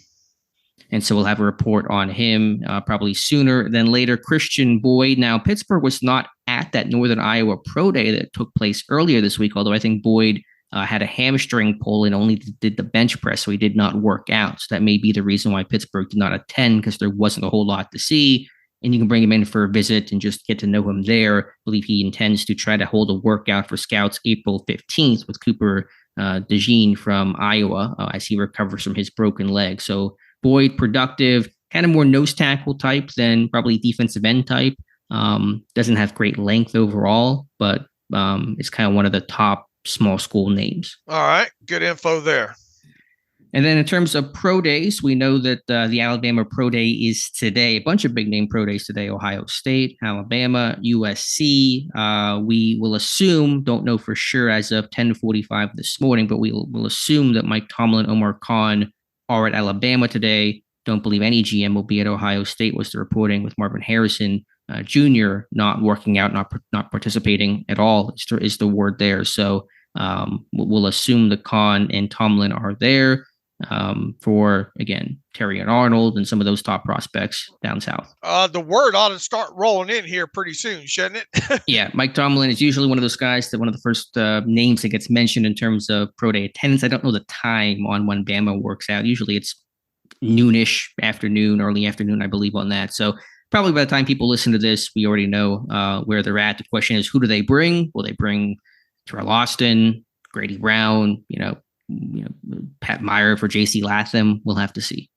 And so we'll have a report on him probably sooner than later. Christian Boyd. Now, Pittsburgh was not at that Northern Iowa Pro Day that took place earlier this week, although I think Boyd had a hamstring pull and only did the bench press, so he did not work out. So that may be the reason why Pittsburgh did not attend, because there wasn't a whole lot to see. And you can bring him in for a visit and just get to know him there. I believe he intends to try to hold a workout for scouts April 15th with Cooper DeJean from Iowa as he recovers from his broken leg. So Boyd, productive, kind of more nose tackle type than probably defensive end type. Doesn't have great length overall, but it's kind of one of the top small school names. All right, good info there. And then in terms of pro days, we know that the Alabama Pro Day is today. A bunch of big name pro days today: Ohio State, Alabama, USC. We will assume, don't know for sure as of 10:45 this morning, but we'll assume that Mike Tomlin, Omar Khan are at Alabama today. Don't believe any GM will be at Ohio State, was the reporting, with Marvin Harrison Jr. not working out, not participating at all is the word there. So we'll assume that Khan and Tomlin are there for, again, Terry and Arnold and some of those top prospects down south. The word ought to start rolling in here pretty soon, shouldn't it? Yeah, Mike Tomlin is usually one of those guys that one of the first names that gets mentioned in terms of pro day attendance. I don't know the time on when Bama works out. Usually it's noonish, afternoon, early afternoon, I believe, on that. So probably by the time people listen to this, we already know where they're at. The question is, who do they bring? Will they bring Terrell Austin, Grady Brown, Pat Meyer for J.C. Latham? We'll have to see.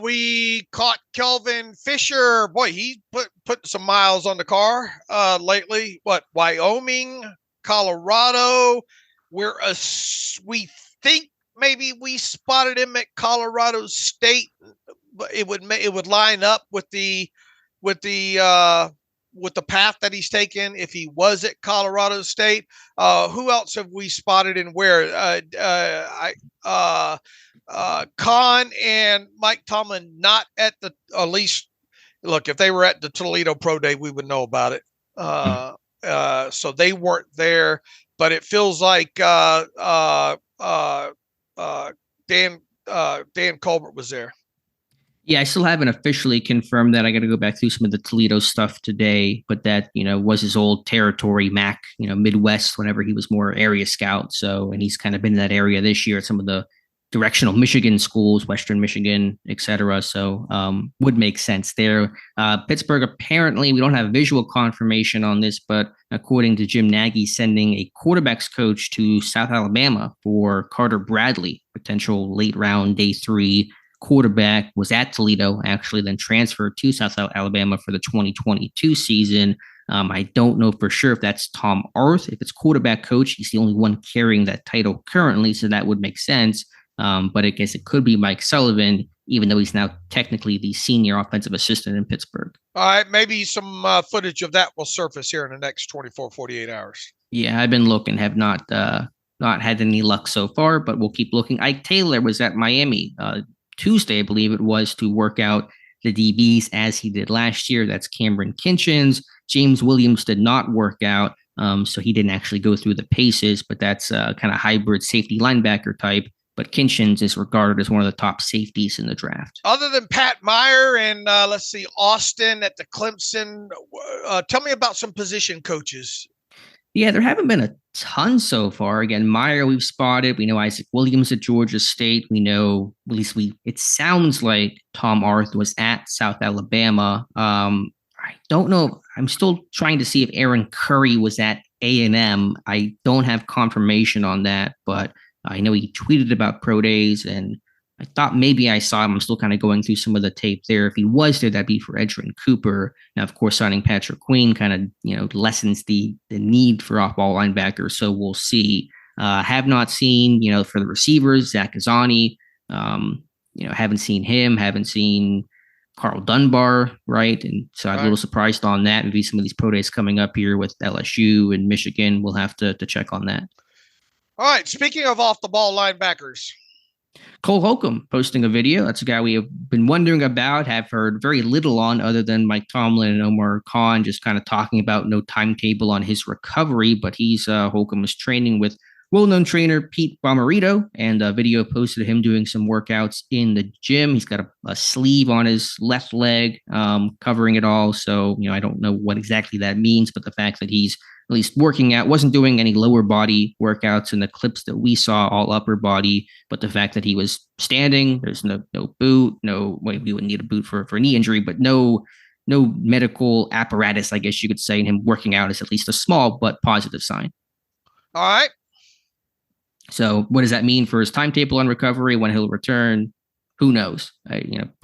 We caught Kelvin Fisher. Boy, he put some miles on the car lately. Wyoming, Colorado. We think maybe we spotted him at Colorado State, but it would line up with the path that he's taken if he was at Colorado State. Who else have we spotted and where? Khan and Mike Tomlin not at the, at least, look, if they were at the Toledo Pro Day, we would know about it. So they weren't there, but it feels like Dan Colbert was there. Yeah, I still haven't officially confirmed that. I got to go back through some of the Toledo stuff today, but that, was his old territory, MAC, Midwest, whenever he was more area scout. So, and he's kind of been in that area this year at some of the directional Michigan schools, Western Michigan, et cetera. So would make sense there. Pittsburgh, apparently, we don't have visual confirmation on this, but according to Jim Nagy, sending a quarterbacks coach to South Alabama for Carter Bradley, potential late round day 3 quarterback, was at Toledo, actually, then transferred to South Alabama for the 2022 season. I don't know for sure if that's Tom Arth. If it's quarterback coach, he's the only one carrying that title currently, so that would make sense. But I guess it could be Mike Sullivan, even though he's now technically the senior offensive assistant in Pittsburgh. All right, maybe some footage of that will surface here in the next 24, 48 hours. Yeah, I've been looking, have not had any luck so far, but we'll keep looking. Ike Taylor was at Miami Tuesday, I believe it was, to work out the DBs as he did last year. That's Cameron Kinchins. James Williams did not work out, so he didn't actually go through the paces, but that's kind of hybrid safety linebacker type. but Kinchins is regarded as one of the top safeties in the draft. Other than Pat Meyer and let's see, Austin at the Clemson, tell me about some position coaches. Yeah, there haven't been a ton so far. Again, Meyer we've spotted. We know Isaac Williams at Georgia State. We know, at least it sounds like Tom Arth was at South Alabama. I don't know. I'm still trying to see if Aaron Curry was at A&M. I don't have confirmation on that, but I know he tweeted about pro days, and I thought maybe I saw him. I'm still kind of going through some of the tape there. If he was there, that'd be for Edgerrin Cooper. Now, of course, signing Patrick Queen kind of, lessens the need for off-ball linebackers. So we'll see. Have not seen, for the receivers, Zach Azani. Haven't seen him. Haven't seen Carl Dunbar, right? And so I'm a little surprised on that. Maybe some of these pro days coming up here with LSU and Michigan. We'll have to check on that. All right. Speaking of off-the-ball linebackers, Cole Holcomb posting a video. That's a guy we have been wondering about, have heard very little on other than Mike Tomlin and Omar Khan just kind of talking about no timetable on his recovery. But Holcomb is training with well-known trainer Pete Bomarito, and a video posted of him doing some workouts in the gym. He's got a sleeve on his left leg covering it all. So, I don't know what exactly that means, but the fact that he's at least working out, wasn't doing any lower body workouts in the clips that we saw, all upper body, but the fact that he was standing, there's no boot, we wouldn't need a boot for a knee injury, but no medical apparatus, I guess you could say, and him working out is at least a small but positive sign. All right. So what does that mean for his timetable on recovery, when he'll return? Who knows?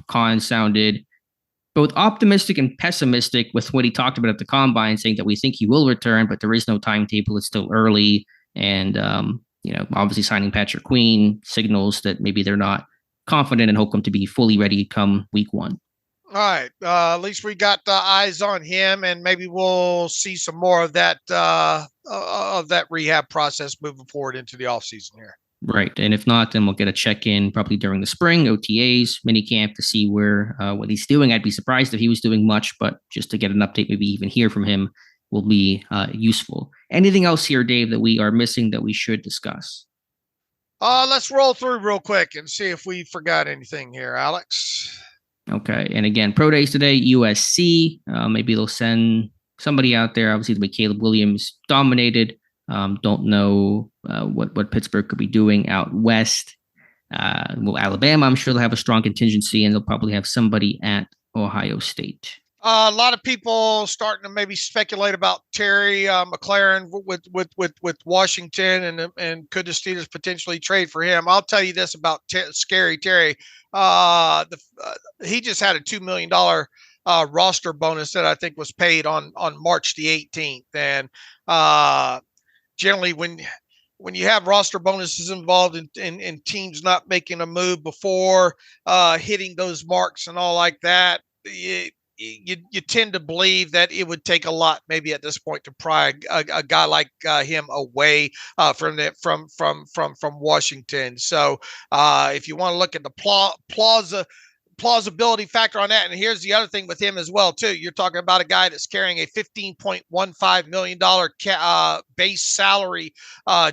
Khan sounded both optimistic and pessimistic with what he talked about at the combine, saying that we think he will return, but there is no timetable. It's still early. And, obviously signing Patrick Queen signals that maybe they're not confident and Holcomb to be fully ready come week 1. All right. At least we got eyes on him, and maybe we'll see some more of that rehab process moving forward into the offseason here. Right. And if not, then we'll get a check-in probably during the spring, OTAs, minicamp, to see what he's doing. I'd be surprised if he was doing much, but just to get an update, maybe even hear from him, will be useful. Anything else here, Dave, that we are missing that we should discuss? Let's roll through real quick and see if we forgot anything here, Alex. Okay. And again, pro days today, USC. Maybe they'll send somebody out there. Obviously, the way Caleb Williams dominated. Don't know what Pittsburgh could be doing out west. Alabama, I'm sure they'll have a strong contingency, and they'll probably have somebody at Ohio State. A lot of people starting to maybe speculate about Terry McLaurin with Washington, and could the Steelers potentially trade for him? I'll tell you this about Scary Terry. He just had a $2 million roster bonus that I think was paid on March the 18th, and generally when you have roster bonuses involved in teams not making a move before hitting those marks and all like that, you tend to believe that it would take a lot, maybe at this point, to pry a guy like him away from Washington. So if you want to look at the plausibility factor on that, and here's the other thing with him as well too, you're talking about a guy that's carrying a $15.15 million base salary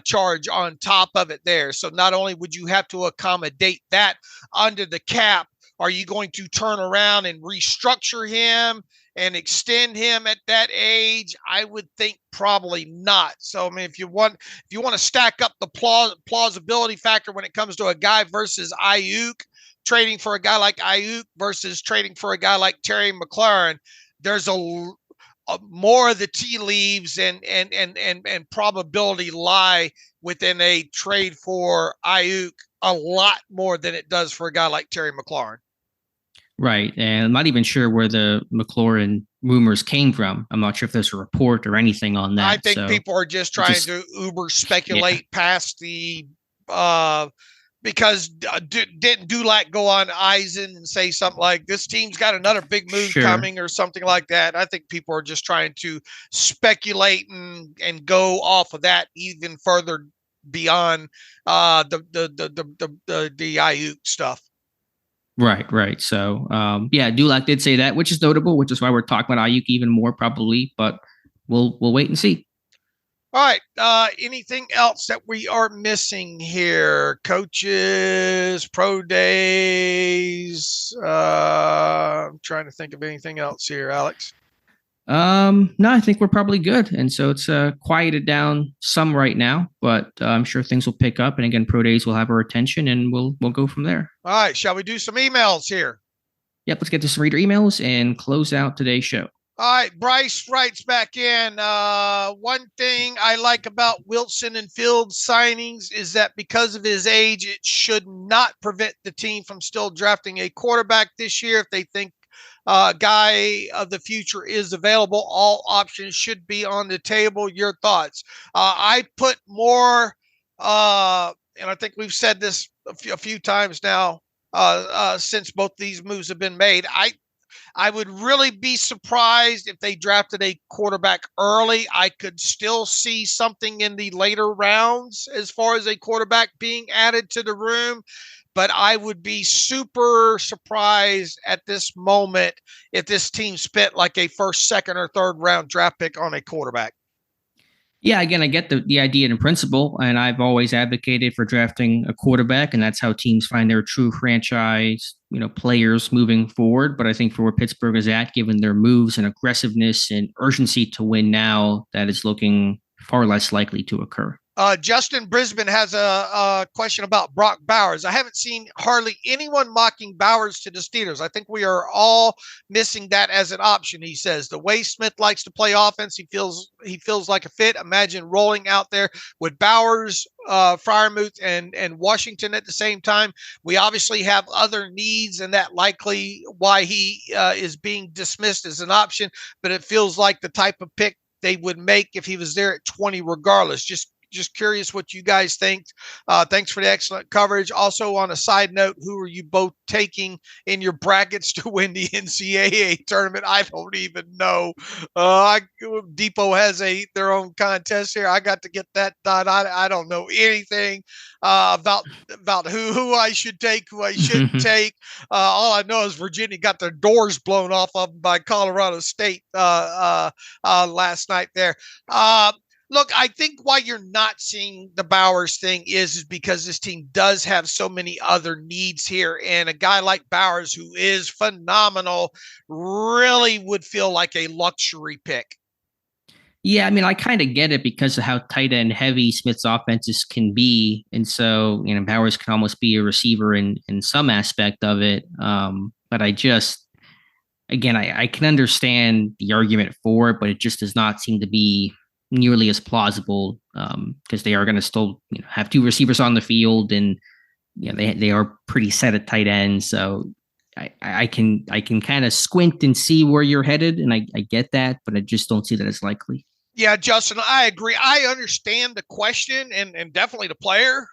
charge on top of it there. So not only would you have to accommodate that under the cap, are you going to turn around and restructure him and extend him at that age? I would think probably not. So, I mean, if you want to stack up the plausibility factor when it comes to a guy versus Aiyuk, trading for a guy like Aiyuk versus trading for a guy like Terry McLaurin, there's a more of the tea leaves and probability lie within a trade for Aiyuk a lot more than it does for a guy like Terry McLaurin. Right. And I'm not even sure where the McLaurin rumors came from. I'm not sure if there's a report or anything on that. I think people are just trying to uber speculate past the because didn't Dulac go on Eisen and say something like, this team's got another big move coming or something like that? I think people are just trying to speculate and go off of that even further beyond the Aiyuk stuff. Right. So, Dulac did say that, which is notable, which is why we're talking about Aiyuk even more probably, but we'll wait and see. All right. Anything else that we are missing here? Coaches, pro days. I'm trying to think of anything else here, Alex. No, I think we're probably good. And so it's quieted down some right now, but I'm sure things will pick up. And again, pro days will have our attention, and we'll go from there. All right. Shall we do some emails here? Yep. Let's get to some reader emails and close out today's show. All right, Bryce writes back in. One thing I like about Wilson and Fields signings is that because of his age, it should not prevent the team from still drafting a quarterback this year. If they think a guy of the future is available, all options should be on the table. Your thoughts? I put more, and I think we've said this a few times now since both these moves have been made. I would really be surprised if they drafted a quarterback early. I could still see something in the later rounds as far as a quarterback being added to the room, but I would be super surprised at this moment if this team spent like a first, second, or third round draft pick on a quarterback. Yeah, again, I get the idea in principle, and I've always advocated for drafting a quarterback, and that's how teams find their true franchise, players moving forward. But I think for where Pittsburgh is at, given their moves and aggressiveness and urgency to win now, that is looking far less likely to occur. Justin Brisbane has a question about Brock Bowers. I haven't seen hardly anyone mocking Bowers to the Steelers. I think we are all missing that as an option. He says the way Smith likes to play offense, he feels like a fit. Imagine rolling out there with Bowers, Freiermuth, and Washington at the same time. We obviously have other needs, and that likely why he is being dismissed as an option. But it feels like the type of pick they would make if he was there at 20, regardless. Just curious what you guys think. Thanks for the excellent coverage. Also, on a side note, who are you both taking in your brackets to win the NCAA tournament? I don't even know. Depot has their own contest here. I got to get that done. I don't know anything about who I should take, who I shouldn't take. All I know is Virginia got their doors blown off of them by Colorado State last night there. Look, I think why you're not seeing the Bowers thing is because this team does have so many other needs here. And a guy like Bowers, who is phenomenal, really would feel like a luxury pick. Yeah, I mean, I kind of get it because of how tight end heavy Smith's offenses can be. And so, Bowers can almost be a receiver in some aspect of it. But I can understand the argument for it, but it just does not seem to be nearly as plausible because they are going to still have two receivers on the field, and they are pretty set at tight end. So I can kind of squint and see where you're headed, and I get that, but I just don't see that as likely. Yeah, Justin, I agree. I understand the question and definitely the player.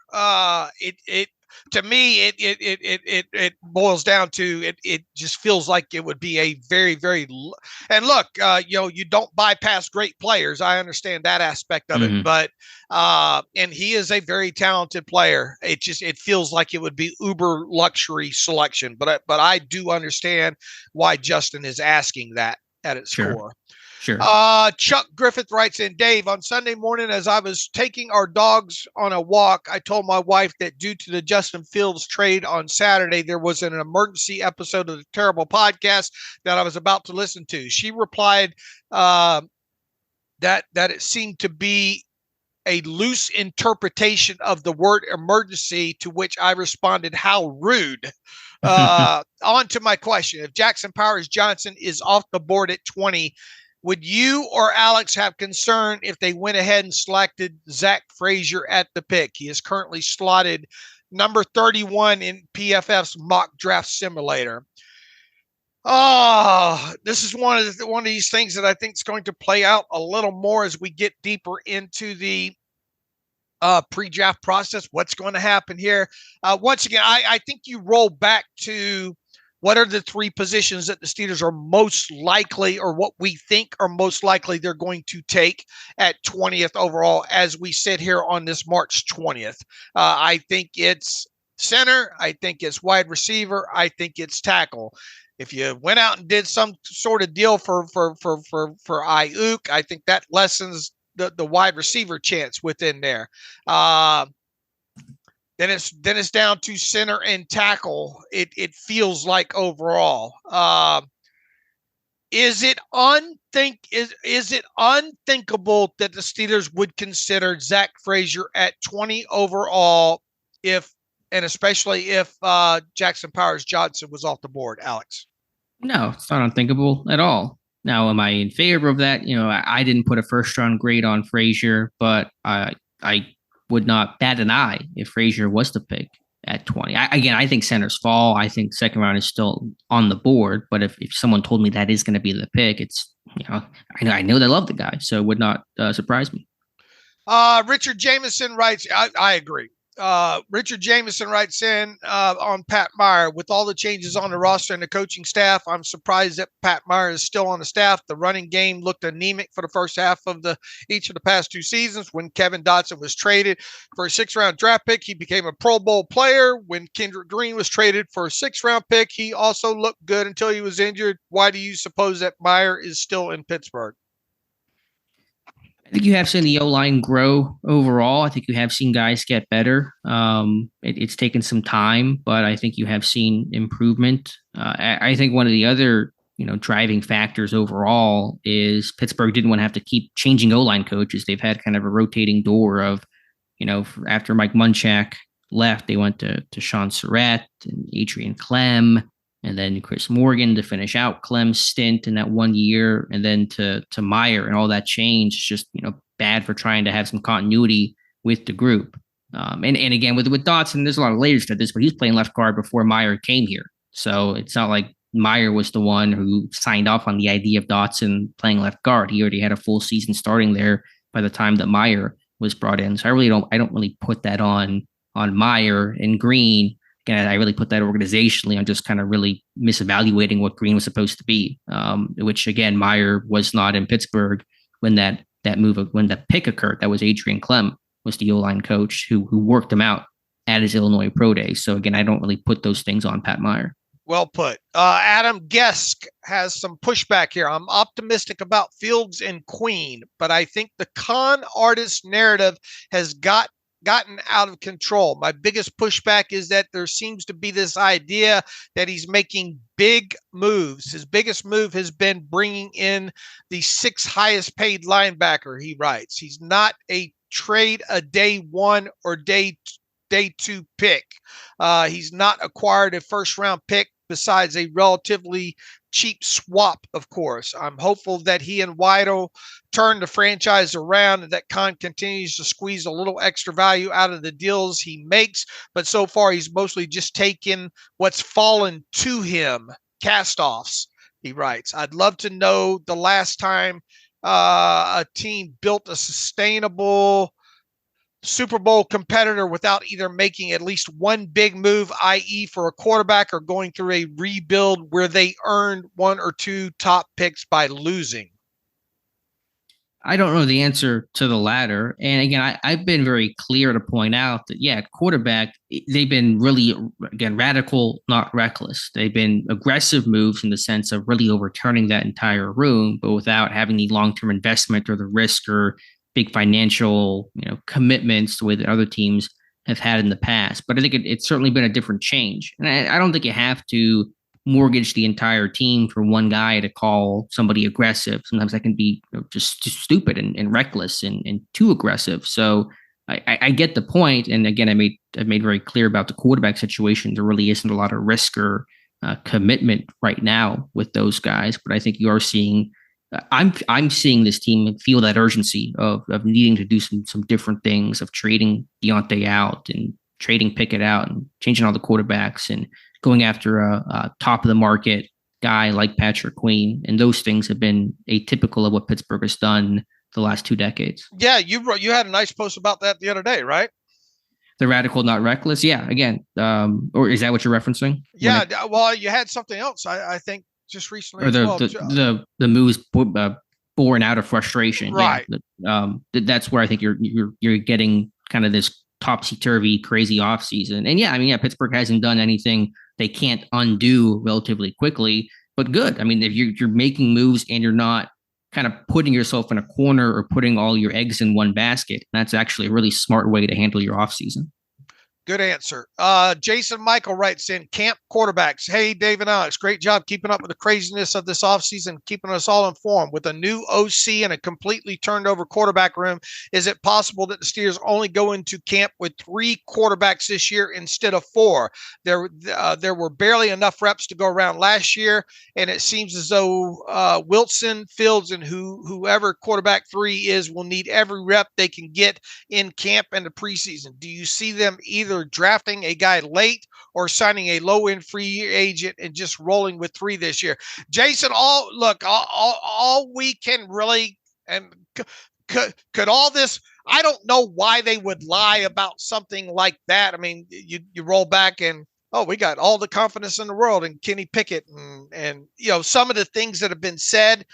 To me, it boils down to it just feels like it would be a very, very, and look, you don't bypass great players. I understand that aspect of it, but and he is a very talented player. It feels like it would be uber luxury selection, but I do understand why Justin is asking that at its core. Sure. Chuck Griffith writes in, Dave, on Sunday morning, as I was taking our dogs on a walk, I told my wife that due to the Justin Fields trade on Saturday, there was an emergency episode of the terrible podcast that I was about to listen to. She replied that it seemed to be a loose interpretation of the word emergency, to which I responded, how rude. On to my question. If Jackson Powers Johnson is off the board at 20, would you or Alex have concern if they went ahead and selected Zach Frazier at the pick? He is currently slotted number 31 in PFF's mock draft simulator. Oh, this is one of these things that I think is going to play out a little more as we get deeper into the pre-draft process. What's going to happen here? Once again, I think you roll back to what are the three positions that the Steelers are most likely, or what we think are most likly they're going to take at 20th overall as we sit here on this March 20th. I think it's center. I think it's wide receiver. I think it's tackle. If you went out and did some sort of deal for Aiyuk, I think that lessens the wide receiver chance within there. Then it's down to center and tackle. It feels like overall. Is it unthinkable that the Steelers would consider Zach Frazier at 20 overall especially if Jackson Powers Johnson was off the board, Alex? No, it's not unthinkable at all. Now, am I in favor of that? I didn't put a first round grade on Frazier, but I would not bat an eye if Frazier was the pick at 20. I think centers fall. I think second round is still on the board, but if someone told me that is going to be the pick, it's, I know they love the guy, so it would not surprise me. Richard Jameson writes, I agree. Richard Jameson writes in on Pat Meyer, with all the changes on the roster and the coaching staff, I'm surprised that Pat Meyer is still on the staff. The running game looked anemic for the first half of each of the past 2 seasons. When Kevin Dotson was traded for a 6th-round draft pick, he became a Pro Bowl player. When Kendrick Green was traded for a 6th-round pick, he also looked good until he was injured. Why do you suppose that Meyer is still in Pittsburgh? I think you have seen the O-line grow overall. I think you have seen guys get better. It's taken some time, but I think you have seen improvement. I think one of the other, driving factors overall is Pittsburgh didn't want to have to keep changing O-line coaches. They've had kind of a rotating door of, after Mike Munchak left, they went to Sean Surratt and Adrian Clem, and then Chris Morgan to finish out Clem's stint in that 1 year, and then to Meyer, and all that change is just, bad for trying to have some continuity with the group. And again, with Dotson, there's a lot of layers to this, but he's playing left guard before Meyer came here. So it's not like Meyer was the one who signed off on the idea of Dotson playing left guard. He already had a full season starting there by the time that Meyer was brought in. So I don't really put that on Meyer and Green. Again, I really put that organizationally on just kind of really misevaluating what Green was supposed to be, which, again, Meyer was not in Pittsburgh when that pick occurred. That was Adrian Clem was the O-line coach who worked him out at his Illinois Pro Day. So, again, I don't really put those things on Pat Meyer. Well put. Adam Gesk has some pushback here. I'm optimistic about Fields and Queen, but I think the con artist narrative has gotten out of control. My biggest pushback is that there seems to be this idea that he's making big moves. His biggest move has been bringing in the 6th highest paid linebacker, he writes. He's not a trade a day 1 or day 2 pick. He's not acquired a 1st-round pick besides a relatively cheap swap, of course. I'm hopeful that he and Weidl turn the franchise around and that Khan continues to squeeze a little extra value out of the deals he makes. But so far, he's mostly just taken what's fallen to him, cast-offs, he writes. I'd love to know the last time a team built a sustainable Super Bowl competitor without either making at least one big move, i.e. for a quarterback, or going through a rebuild where they earned 1 or 2 top picks by losing. I don't know the answer to the latter. And again, I've been very clear to point out that, quarterback, they've been really, again, radical, not reckless. They've been aggressive moves in the sense of really overturning that entire room, but without having the long-term investment or the risk or big financial, commitments the way that other teams have had in the past. But I think it's certainly been a different change. And I don't think you have to mortgage the entire team for one guy to call somebody aggressive. Sometimes that can be just stupid and reckless and too aggressive. So I get the point. And again, I've made very clear about the quarterback situation. There really isn't a lot of risk or commitment right now with those guys. But I think you are seeing I'm seeing this team feel that urgency of needing to do some different things, of trading Deontay out and trading Pickett out and changing all the quarterbacks and going after a top of the market guy like Patrick Queen. And those things have been atypical of what Pittsburgh has done the last 2 decades. Yeah, you had a nice post about that the other day, right? The radical, not reckless. Yeah, again, or is that what you're referencing? Yeah, well, you had something else, I think, just recently. Or the moves born out of frustration, right? Yeah, that's where I think you're getting kind of this topsy-turvy, crazy offseason. And Pittsburgh hasn't done anything they can't undo relatively quickly, but good. I mean, if you're making moves and you're not kind of putting yourself in a corner or putting all your eggs in one basket. That's actually a really smart way to handle your offseason. Good answer. Jason Michael writes in, camp quarterbacks. Hey, Dave and Alex, great job keeping up with the craziness of this offseason, keeping us all informed. With a new OC and a completely turned over quarterback room, is it possible that the Steelers only go into camp with 3 quarterbacks this year instead of 4? There were barely enough reps to go around last year, and it seems as though Wilson, Fields, and whoever quarterback 3 is will need every rep they can get in camp and the preseason. Do you see them either drafting a guy late or signing a low-end free agent and just rolling with 3 this year? Jason, all we can really, and could all this, I don't know why they would lie about something like that. I mean, you roll back and, we got all the confidence in the world in Kenny Pickett and some of the things that have been said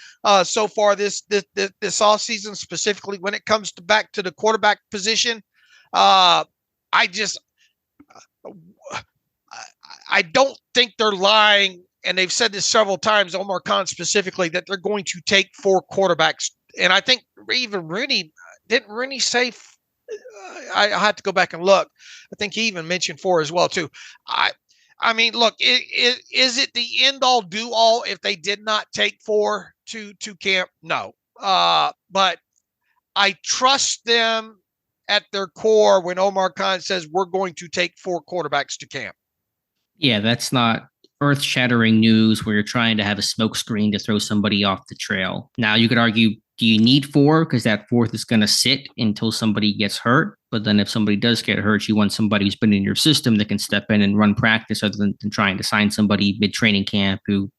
so far this offseason, specifically when it comes back to the quarterback position. I don't think they're lying, and they've said this several times, Omar Khan specifically, that they're going to take 4 quarterbacks. And I think even didn't Rooney say, I had to go back and look. I think he even mentioned 4 as well, too. I mean, look, is it the end all do all if they did not take 4 to camp? No. But I trust them at their core when Omar Khan says we're going to take 4 quarterbacks to camp. Yeah, that's not earth-shattering news where you're trying to have a smokescreen to throw somebody off the trail. Now, you could argue, do you need 4? Because that 4th is going to sit until somebody gets hurt. But then if somebody does get hurt, you want somebody who's been in your system that can step in and run practice other than trying to sign somebody mid-training camp who,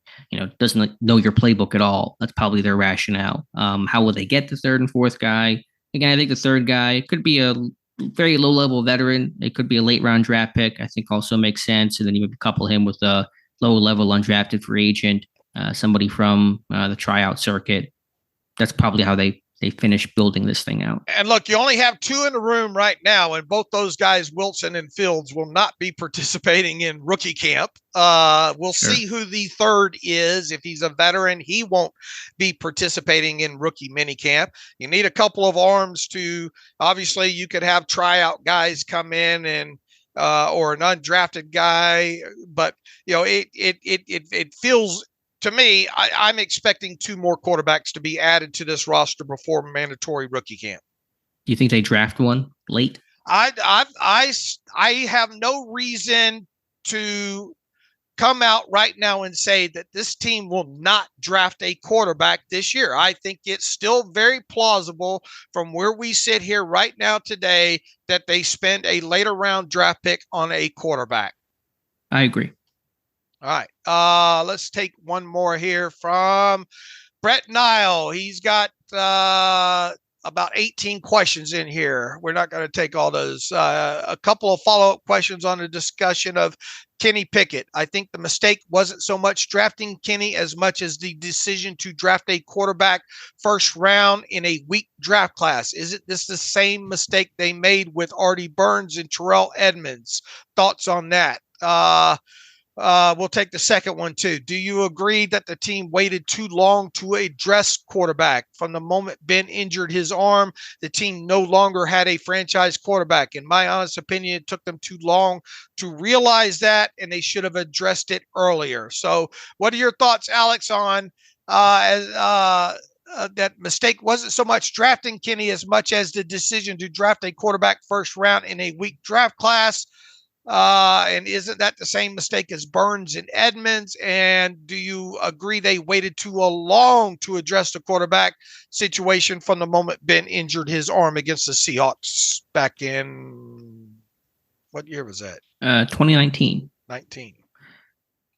doesn't know your playbook at all. That's probably their rationale. How will they get the 3rd and 4th guy? Again, I think the 3rd guy could be a very low-level veteran. It could be a late-round draft pick. I think also makes sense. And then you would couple him with a low-level undrafted free agent, somebody from the tryout circuit. That's probably how they finish building this thing out. And look, you only have 2 in the room right now, and both those guys, Wilson and Fields, will not be participating in rookie camp. We'll see who the 3rd is. If he's a veteran, he won't be participating in rookie minicamp. You need a couple of arms to, obviously, you could have tryout guys come in and or an undrafted guy, but it feels. To me, I'm expecting 2 more quarterbacks to be added to this roster before mandatory rookie camp. Do you think they draft one late? I have no reason to come out right now and say that this team will not draft a quarterback this year. I think it's still very plausible from where we sit here right now today that they spend a later round draft pick on a quarterback. I agree. All right. Let's take one more here from Brett Nile. He's got about 18 questions in here. We're not going to take all those. A couple of follow-up questions on the discussion of Kenny Pickett. I think the mistake wasn't so much drafting Kenny as much as the decision to draft a quarterback first round in a weak draft class. Isn't this the same mistake they made with Artie Burns and Terrell Edmonds? Thoughts on that? We'll take the second one too. Do you agree that the team waited too long to address quarterback? From the moment Ben injured his arm, the team no longer had a franchise quarterback. In my honest opinion, it took them too long to realize that, and they should have addressed it earlier. So what are your thoughts, Alex, on that mistake wasn't so much drafting Kenny as much as the decision to draft a quarterback first round in a weak draft class? And isn't that the same mistake as Burns and Edmonds? And do you agree they waited too long to address the quarterback situation from the moment Ben injured his arm against the Seahawks back in, what year was that? 2019. 19.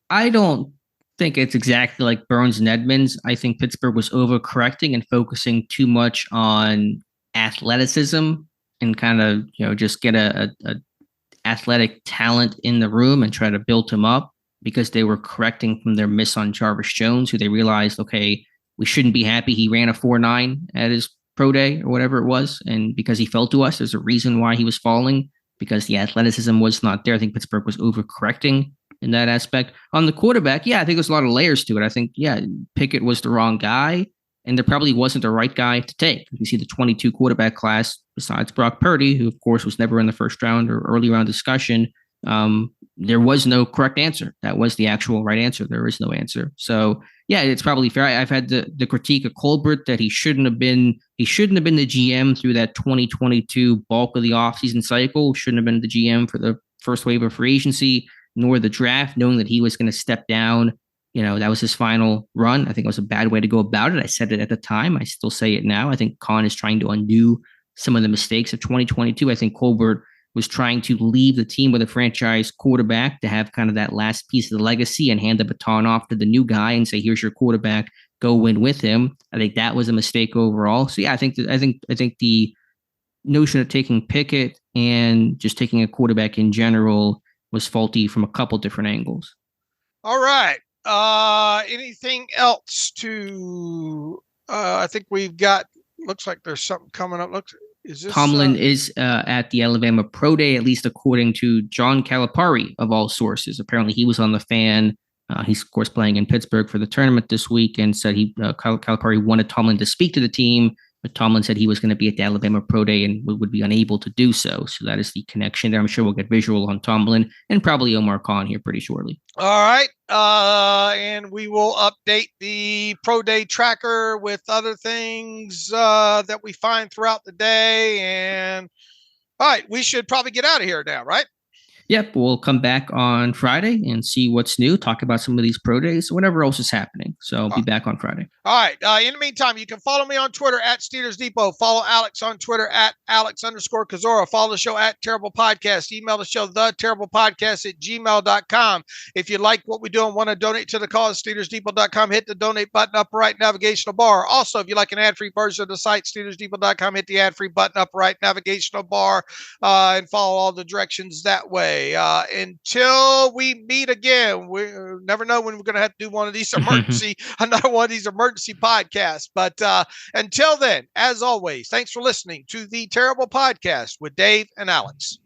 I don't think it's exactly like Burns and Edmonds. I think Pittsburgh was overcorrecting and focusing too much on athleticism and kind of, just get a athletic talent in the room and try to build him up, because they were correcting from their miss on Jarvis Jones, who they realized, okay, we shouldn't be happy he ran a 4.9 at his pro day or whatever it was. And because he fell to us, there's a reason why he was falling, because the athleticism was not there. I think Pittsburgh was overcorrecting in that aspect. On the quarterback, I think there's a lot of layers to it. I think, Pickett was the wrong guy. and there probably wasn't the right guy to take. You see the 22 quarterback class, besides Brock Purdy, who of course was never in the first round or early round discussion. There was no correct answer. That was the actual right answer. There is no answer. So yeah, it's probably fair. I've had the critique of Colbert that he shouldn't have been the GM through that 2022 bulk of the offseason cycle. Shouldn't have been the GM for the first wave of free agency, nor the draft, knowing that he was going to step down. That was his final run. I think it was a bad way to go about it. I said it at the time. I still say it now. I think Khan is trying to undo some of the mistakes of 2022. I think Colbert was trying to leave the team with a franchise quarterback to have kind of that last piece of the legacy and hand the baton off to the new guy and say, here's your quarterback, go win with him. I think that was a mistake overall. So yeah, I think the notion of taking Pickett and just taking a quarterback in general was faulty from a couple different angles. All right. Anything else to, I think we've got, looks like there's something coming up. Is this, Tomlin is at the Alabama Pro Day, at least according to John Calipari of all sources. Apparently he was on the Fan. He's of course playing in Pittsburgh for the tournament this week, and said Calipari wanted Tomlin to speak to the team, but Tomlin said he was going to be at the Alabama Pro Day and would be unable to do so. So that is the connection there. I'm sure we'll get visual on Tomlin and probably Omar Khan here pretty shortly. All right. And we will update the Pro Day tracker with other things that we find throughout the day. And all right, we should probably get out of here now, right? Yep, we'll come back on Friday and see what's new, talk about some of these pro days, whatever else is happening. So I'll be back on Friday. All right. In the meantime, you can follow me on Twitter at Steelers Depot. Follow Alex on Twitter at Alex_Kozora. Follow the show at Terrible Podcast. Email the show, theterriblepodcast@gmail.com. If you like what we do and want to donate to the cause, SteelersDepot.com. Hit the donate button up right navigational bar. Also, if you like an ad-free version of the site, SteelersDepot.com. Hit the ad-free button up right navigational bar and follow all the directions that way. Until we meet again, we never know when we're going to have to do one of these another one of these emergency podcasts. But until then, as always, thanks for listening to the Terrible Podcast with Dave and Alex.